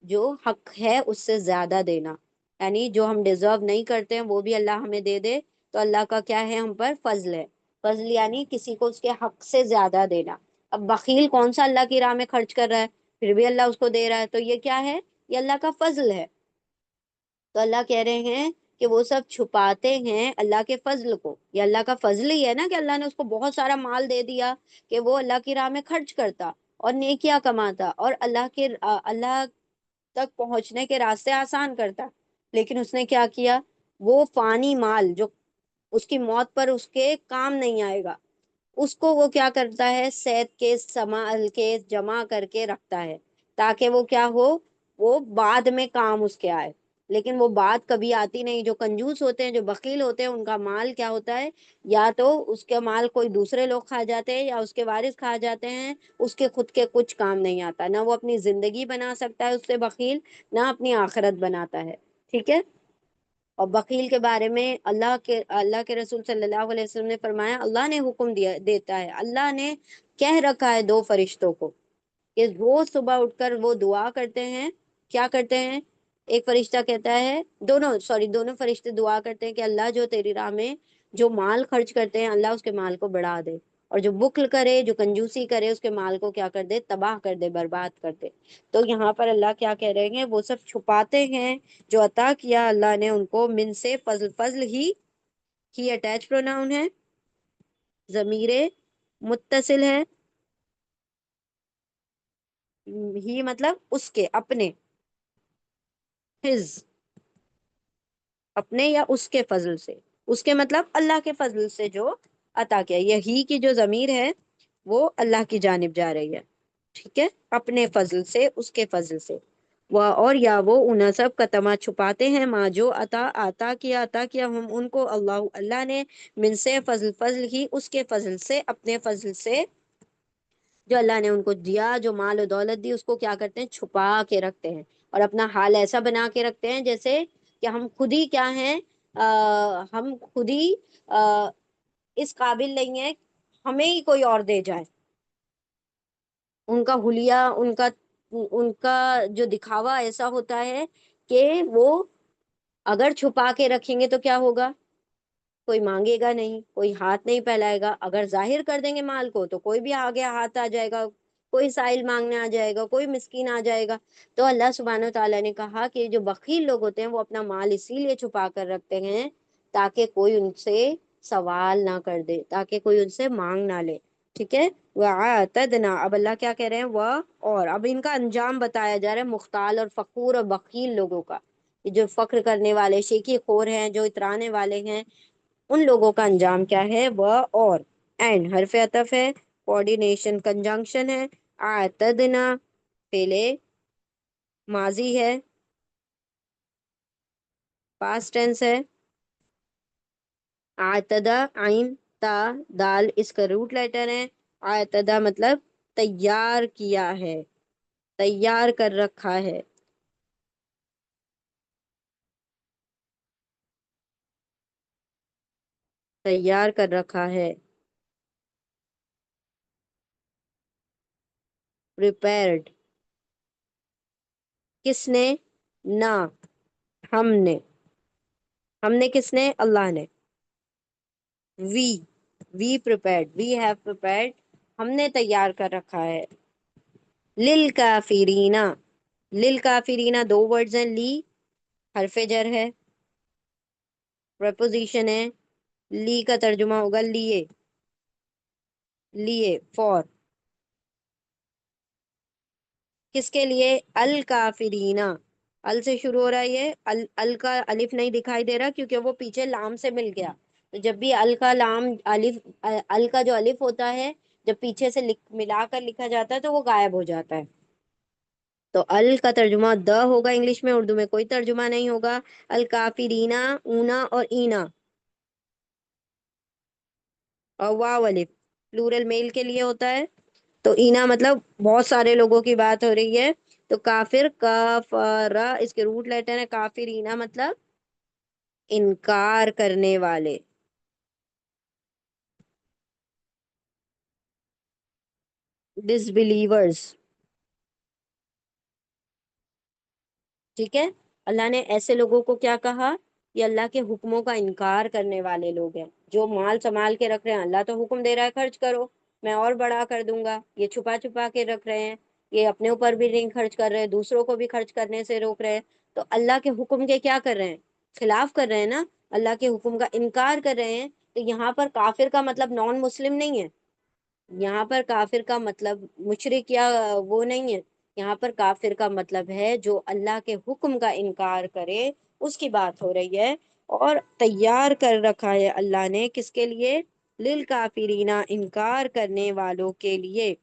جو حق ہے اس سے زیادہ دینا، یعنی جو ہم ڈیزرو نہیں کرتے ہیں وہ بھی اللہ ہمیں دے دے، تو اللہ کا کیا ہے ہم پر؟ فضل ہے۔ فضل یعنی کسی کو اس کے حق سے زیادہ دینا۔ اب بخیل کون سا اللہ کی راہ میں خرچ کر رہا ہے، پھر بھی اللہ اس کو دے رہا ہے، تو یہ کیا ہے؟ یہ اللہ کا فضل ہے۔ تو اللہ کہہ رہے ہیں کہ وہ سب چھپاتے ہیں اللہ کے فضل کو، یہ اللہ کا فضل ہی ہے نا کہ اللہ نے اس کو بہت سارا مال دے دیا کہ وہ اللہ کی راہ میں خرچ کرتا اور نیکیاں کماتا اور اللہ تک پہنچنے کے راستے آسان کرتا، لیکن اس نے کیا کیا؟ وہ فانی مال جو اس کی موت پر اس کے کام نہیں آئے گا، اس کو وہ کیا کرتا ہے؟ صحت کے سنبھال کے جمع کر کے رکھتا ہے، تاکہ وہ کیا ہو؟ وہ بعد میں کام اس کے آئے، لیکن وہ بات کبھی آتی نہیں۔ جو کنجوس ہوتے ہیں، جو بخیل ہوتے ہیں، ان کا مال کیا ہوتا ہے؟ یا تو اس کے مال کوئی دوسرے لوگ کھا جاتے ہیں، یا اس کے وارث کھا جاتے ہیں، اس کے خود کے کچھ کام نہیں آتا، نہ وہ اپنی زندگی بنا سکتا ہے اس سے بخیل، نہ اپنی آخرت بناتا ہے، ٹھیک ہے۔ اور بخیل کے بارے میں اللہ کے رسول صلی اللہ علیہ وسلم نے فرمایا، اللہ نے حکم دیتا ہے، اللہ نے کہہ رکھا ہے دو فرشتوں کو کہ روز صبح اٹھ کر وہ دعا کرتے ہیں، کیا کرتے ہیں؟ ایک فرشتہ کہتا ہے، دونوں فرشتے دعا کرتے ہیں کہ اللہ جو تیری راہ میں جو مال خرچ کرتے ہیں، اللہ اس کے مال کو بڑھا دے، اور جو بخل کرے، جو کنجوسی کرے، اس کے مال کو کیا کر دے؟ تباہ کر دے، برباد کر دے۔ تو یہاں پر اللہ کیا کہہ رہے ہیں؟ وہ سب چھپاتے ہیں جو عطا کیا اللہ نے ان کو، من سے، فضل، فضل ہی اٹیچ پروناؤن ہے، ضمیر متصل ہے، ہی مطلب اس کے، اپنے، his، اپنے یا اس کے فضل سے، اس کے مطلب اللہ کے فضل سے جو عطا کیا، یہی کی جو ضمیر ہے وہ اللہ کی جانب جا رہی ہے، ٹھیک ہے، اپنے فضل سے، اس کے فضل سے۔ وہ اور یا وہ انہا سب کتما چھپاتے ہیں ما جو عطا کیا ہم ان کو، اللہ نے، من سے، فضل، فضل ہی اس کے فضل سے، اپنے فضل سے، جو اللہ نے ان کو دیا، جو مال و دولت دی، اس کو کیا کرتے ہیں؟ چھپا کے رکھتے ہیں، اور اپنا حال ایسا بنا کے رکھتے ہیں جیسے کہ ہم خود ہی کیا ہیں؟ ہم خود ہی اس قابل نہیں ہے، ہمیں ہی کوئی اور دے جائے۔ ان کا حلیہ، ان کا جو دکھاوا ایسا ہوتا ہے کہ وہ اگر چھپا کے رکھیں گے تو کیا ہوگا؟ کوئی مانگے گا نہیں، کوئی ہاتھ نہیں پھیلائے گا۔ اگر ظاہر کر دیں گے مال کو تو کوئی بھی آگے ہاتھ آ جائے گا، کوئی سائل مانگنے آ جائے گا، کوئی مسکین آ جائے گا۔ تو اللہ سبحانہ وتعالیٰ نے کہا کہ جو بخیل لوگ ہوتے ہیں وہ اپنا مال اسی لیے چھپا کر رکھتے ہیں تاکہ کوئی ان سے سوال نہ کر دے، تاکہ کوئی ان سے مانگ نہ لے، ٹھیک ہے۔ وَأَعْتَدْنَا، اب اللہ کیا کہہ رہے ہیں؟ وہ، اور اب ان کا انجام بتایا جا رہا ہے، مختال اور فخور اور بخیل لوگوں کا، جو فخر کرنے والے، شیخی خور ہیں، جو اترانے والے ہیں، ان لوگوں کا انجام کیا ہے؟ وہ اور، اینڈ حرف عطف ہے، کوآرڈینیشن کنجنکشن ہے، اعتدنا فعل ماضی ہے، پاسٹ ٹینس ہے، اعتدا، عین، تا، دال اس کا روٹ لیٹر ہے، اعتدا مطلب تیار کیا ہے، تیار کر رکھا ہے، تیار کر رکھا ہے، prepared، کس نے؟ نہ، ہم نے کس نے؟ اللہ نے، وی وی prepared، وی ہیو prepared، ہم نے تیار کر رکھا ہے، للکافرین، للکافرین دو ورڈز ہیں، لی حرف جر ہے، پریپوزیشن ہے، لی کا ترجمہ ہوگا لیے، لیے فور، کس کے لیے؟ الکافرین، ال سے شروع ہو رہا ہے یہ، ال کا الف نہیں دکھائی دے رہا کیونکہ وہ پیچھے لام سے مل گیا، تو جب بھی ال کا لام الف، ال کا جو الف ہوتا ہے جب پیچھے سے ملا کر لکھا جاتا ہے تو وہ غائب ہو جاتا ہے، تو ال کا ترجمہ د ہوگا انگلش میں، اردو میں کوئی ترجمہ نہیں ہوگا، الکافرینا اونا اور اینا، اور واو الف پلورل میل کے لیے ہوتا ہے، تو اینا مطلب بہت سارے لوگوں کی بات ہو رہی ہے، تو کافر کافرا اس کے روٹ لیٹر ہے، کافرینا مطلب انکار کرنے والے، ڈس بلیورز، ٹھیک ہے، اللہ نے ایسے لوگوں کو کیا کہا؟ یہ اللہ کے حکموں کا انکار کرنے والے لوگ ہیں، جو مال سنبھال کے رکھ رہے ہیں، اللہ تو حکم دے رہا ہے خرچ کرو، میں اور بڑا کر دوں گا، یہ چھپا چھپا کے رکھ رہے ہیں، یہ اپنے اوپر بھی نہیں خرچ کر رہے، دوسروں کو بھی خرچ کرنے سے روک رہے ہیں، تو اللہ کے حکم کے کیا کر رہے ہیں؟ خلاف کر رہے ہیں نا، اللہ کے حکم کا انکار کر رہے ہیں، تو یہاں پر کافر کا مطلب نان مسلم نہیں ہے، یہاں پر کافر کا مطلب مشرک یا وہ نہیں ہے، یہاں پر کافر کا مطلب ہے جو اللہ کے حکم کا انکار کرے، اس کی بات ہو رہی ہے، اور تیار کر رکھا ہے اللہ نے کس کے لیے؟ للکافرین انکار کرنے والوں کے لیے،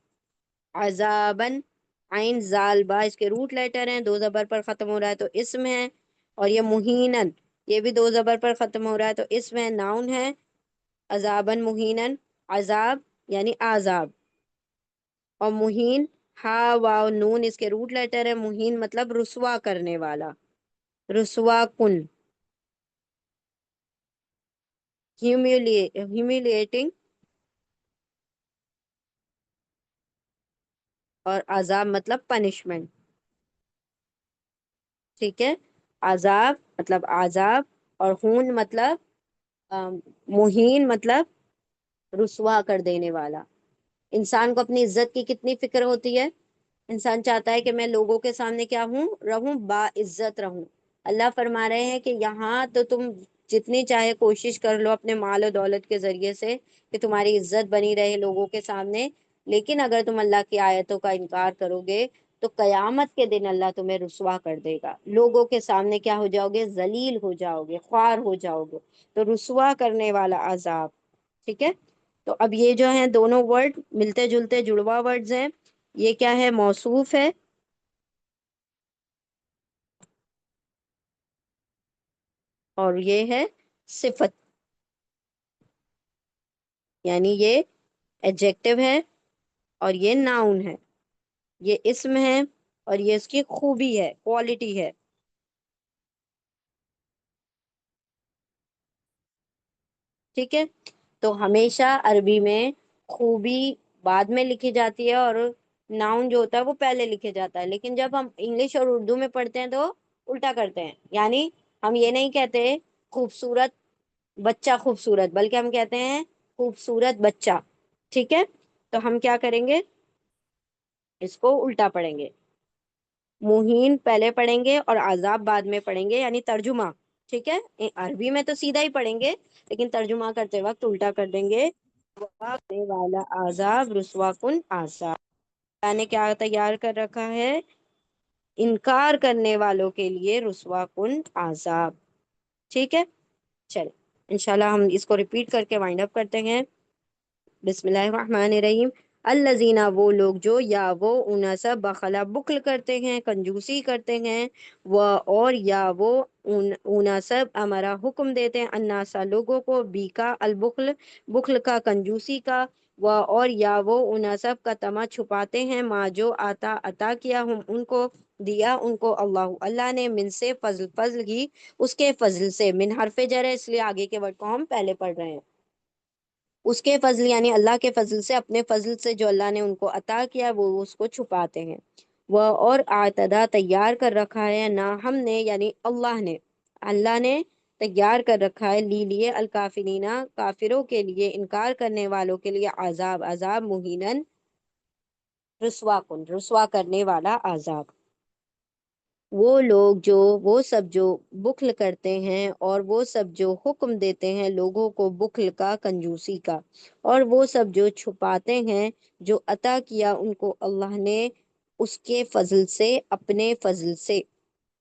عذابن، عین زال با اس کے روٹ لیٹر ہیں، دو زبر پر ختم ہو رہا ہے تو اسم ہے، اور یہ مہینن یہ بھی دو زبر پر ختم ہو رہا ہے تو اسم ہے، ناؤن ہے، عذابن مہینن، عذاب یعنی عذاب، اور مہین ہا واو نون اس کے روٹ لیٹر ہے، مہین مطلب رسوا کرنے والا، رسوا کن، ہیوملیٹنگ، اور عذاب مطلب پنشمنٹ، ٹھیک ہے، عذاب مطلب عذاب، اور ہون مطلب مہین مطلب رسوا کر دینے والا، انسان کو اپنی عزت کی کتنی فکر ہوتی ہے، انسان چاہتا ہے کہ میں لوگوں کے سامنے کیا ہوں، رہوں با عزت رہوں، اللہ فرما رہے ہیں کہ یہاں تو تم جتنی چاہے کوشش کر لو اپنے مال و دولت کے ذریعے سے کہ تمہاری عزت بنی رہے لوگوں کے سامنے، لیکن اگر تم اللہ کی آیتوں کا انکار کرو گے تو قیامت کے دن اللہ تمہیں رسوا کر دے گا، لوگوں کے سامنے کیا ہو جاؤ گے؟ ذلیل ہو جاؤ گے، خوار ہو جاؤ گے، تو رسوا کرنے والا عذاب، ٹھیک ہے، تو اب یہ جو ہیں دونوں ورڈ ملتے جلتے جڑوا ورڈز ہیں، یہ کیا ہے؟ موصوف ہے، اور یہ ہے صفت، یعنی یہ ایڈجیکٹو ہے اور یہ ناؤن ہے، یہ اسم ہے اور یہ اس کی خوبی ہے، کوالٹی ہے، ٹھیک ہے، تو ہمیشہ عربی میں خوبی بعد میں لکھی جاتی ہے اور ناؤن جو ہوتا ہے وہ پہلے لکھے جاتا ہے، لیکن جب ہم انگلش اور اردو میں پڑھتے ہیں تو الٹا کرتے ہیں، یعنی ہم یہ نہیں کہتے خوبصورت بچہ خوبصورت، بلکہ ہم کہتے ہیں خوبصورت بچہ، ٹھیک ہے، تو ہم کیا کریں گے؟ اس کو الٹا پڑھیں گے، مہین پہلے پڑھیں گے اور عذاب بعد میں پڑھیں گے، یعنی ترجمہ، ٹھیک ہے، عربی میں تو سیدھا ہی پڑھیں گے لیکن ترجمہ کرتے وقت الٹا کر دیں گے، وقنے والا عذاب رسوا کن عذاب، اللہ نے کیا تیار کر رکھا ہے؟ انکار کرنے والوں کے لیے رسوا کن عذاب، ٹھیک ہے، چل انشاءاللہ ہم اس کو ریپیٹ کر کے وائنڈ اپ کرتے ہیں، بسم اللہ الرحمن الرحیم، الذین وہ لوگ جو یا وہ اناسا بخلا بخل کرتے ہیں، کنجوسی کرتے ہیں، وہ اور یا وہ اناسب ہمارا حکم دیتے ہیں، اناسا لوگوں کو، بی کا البخل بخل کا، کنجوسی کا، وہ اور یا وہ اناسب کا تما چھپاتے ہیں، ماں جو آتا عطا کیا ہم ان کو، دیا ان کو، اللہ اللہ نے، من سے فضل فضل ہی اس کے فضل سے، من حرف جر ہے اس لیے آگے کے ورڈ کو ہم پہلے پڑھ رہے ہیں، اس کے فضل یعنی اللہ کے فضل سے، اپنے فضل سے جو اللہ نے ان کو عطا کیا وہ اس کو چھپاتے ہیں، وہ اور آتدا تیار کر رکھا ہے، نہ ہم نے یعنی اللہ نے تیار کر رکھا ہے، لیے الکافرینہ کافروں کے لیے، انکار کرنے والوں کے لیے، عذاب عذاب، مہینن رسوا کن، رسوا کرنے والا عذاب۔ وہ لوگ جو، وہ سب جو بخل کرتے ہیں، اور وہ سب جو حکم دیتے ہیں لوگوں کو بخل کا، کنجوسی کا، اور وہ سب جو چھپاتے ہیں جو عطا کیا ان کو اللہ نے اس کے فضل سے، اپنے فضل سے،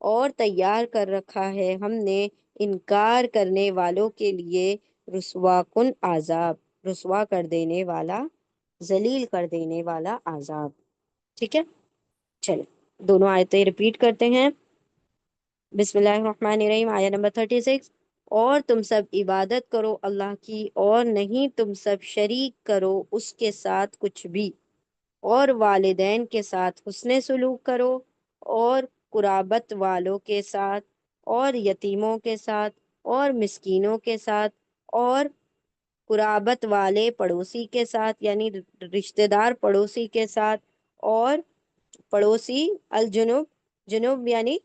اور تیار کر رکھا ہے ہم نے انکار کرنے والوں کے لیے رسوا کن عذاب، رسوا کر دینے والا، ذلیل کر دینے والا عذاب۔ ٹھیک ہے، چلیں دونوں آیتیں ریپیٹ کرتے ہیں۔ بسم اللہ الرحمن الرحیم، آیت نمبر 36۔ اور تم سب عبادت کرو اللہ کی، اور نہیں تم سب شریک کرو اس کے ساتھ کچھ بھی، اور والدین کے ساتھ حسن سلوک کرو، اور قرابت والوں کے ساتھ، اور یتیموں کے ساتھ، اور مسکینوں کے ساتھ، اور قرابت والے پڑوسی کے ساتھ، یعنی رشتہ دار پڑوسی کے ساتھ، اور پڑوسی الجنوب، جنوب یعنی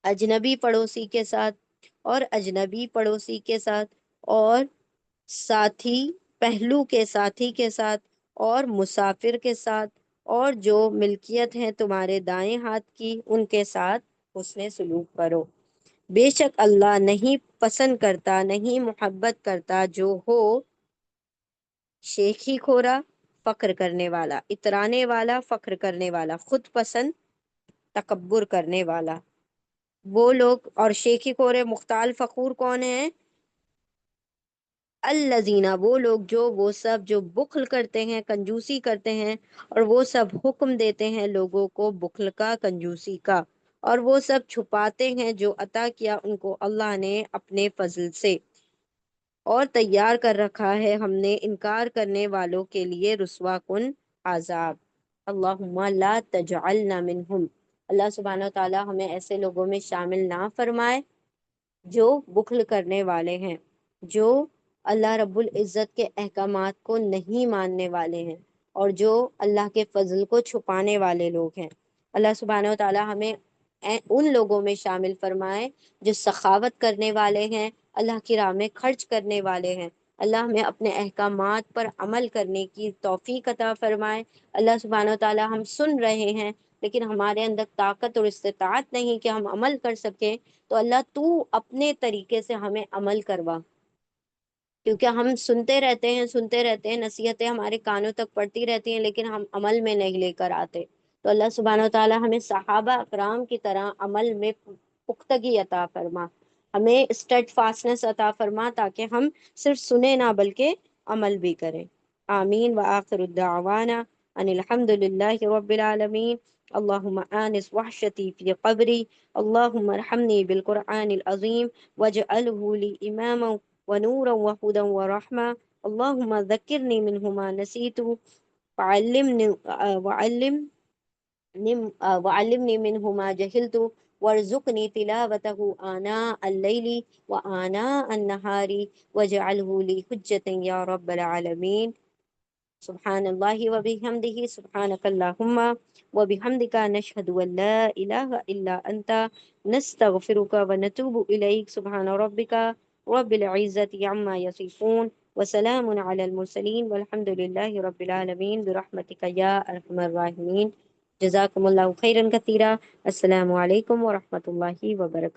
اجنبی پڑوسی کے ساتھ، اور اجنبی پڑوسی کے ساتھ، اور ساتھی، پہلو کے ساتھی کے ساتھ، اور مسافر کے ساتھ، اور جو ملکیت ہے تمہارے دائیں ہاتھ کی ان کے ساتھ حسن سلوک کرو۔ بے شک اللہ نہیں پسند کرتا، نہیں محبت کرتا جو ہو شیخی خورا، فخر کرنے والا، اترانے والا، فخر کرنے والا، خود پسند، تکبر کرنے والا۔ وہ لوگ، اور شیخی خورے مختال فخور کون ہیں؟ الذین، وہ لوگ جو، وہ سب جو بخل کرتے ہیں، کنجوسی کرتے ہیں، اور وہ سب حکم دیتے ہیں لوگوں کو بخل کا، کنجوسی کا، اور وہ سب چھپاتے ہیں جو عطا کیا ان کو اللہ نے اپنے فضل سے، اور تیار کر رکھا ہے ہم نے انکار کرنے والوں کے لیے رسوا کن عذاب۔ اللہم لا تجعلنا منہم، اللہ سبحانہ و تعالی ہمیں ایسے لوگوں میں شامل نہ فرمائے جو بخل کرنے والے ہیں، جو اللہ رب العزت کے احکامات کو نہیں ماننے والے ہیں، اور جو اللہ کے فضل کو چھپانے والے لوگ ہیں۔ اللہ سبحانہ و تعالی ہمیں ان لوگوں میں شامل فرمائے جو سخاوت کرنے والے ہیں، اللہ کی راہ میں خرچ کرنے والے ہیں۔ اللہ ہمیں اپنے احکامات پر عمل کرنے کی توفیق عطا فرمائے۔ اللہ سبحانہ و تعالی ہم سن رہے ہیں لیکن ہمارے اندر طاقت اور استطاعت نہیں کہ ہم عمل کر سکیں، تو اللہ تو اپنے طریقے سے ہمیں عمل کروا، کیونکہ ہم سنتے رہتے ہیں، نصیحتیں ہمارے کانوں تک پڑتی رہتی ہیں لیکن ہم عمل میں نہیں لے کر آتے۔ تو اللہ سبحانہ و تعالی ہمیں صحابہ اکرام کی طرح عمل میں پختگی عطا فرما، ہمیں اسٹیڈ فاسٹنس عطا فرما، تاکہ ہم صرف سنیں نہ بلکہ عمل بھی کریں۔ آمین، وآخر الدعوانا ان الحمد للہ رب العالمین۔ اللہم آنس وحشتی فی قبری، اللہم ارحمنی بالقرآن العظیم واجعلہ لی اماما ونورا وهدى ورحمة، اللهم ذكرني منه ما نسيت، وعلمني منه ما جهلت، وارزقني تلاوته آناء الليل وآناء النهار، واجعله لي حجة يا رب العالمين۔ سبحان الله وبحمده، سبحانك اللهم وبحمدك، نشهد أن لا إله إلا أنت، نستغفرك ونتوب إليك، سبحان ربك رب العزة عما يصفون، وسلام على المرسلين، والحمد لله رب العالمين، برحمتك يا أرحم الراحمين۔ جزاكم الله خيرا كثيرا، السلام عليكم ورحمة الله وبركاته۔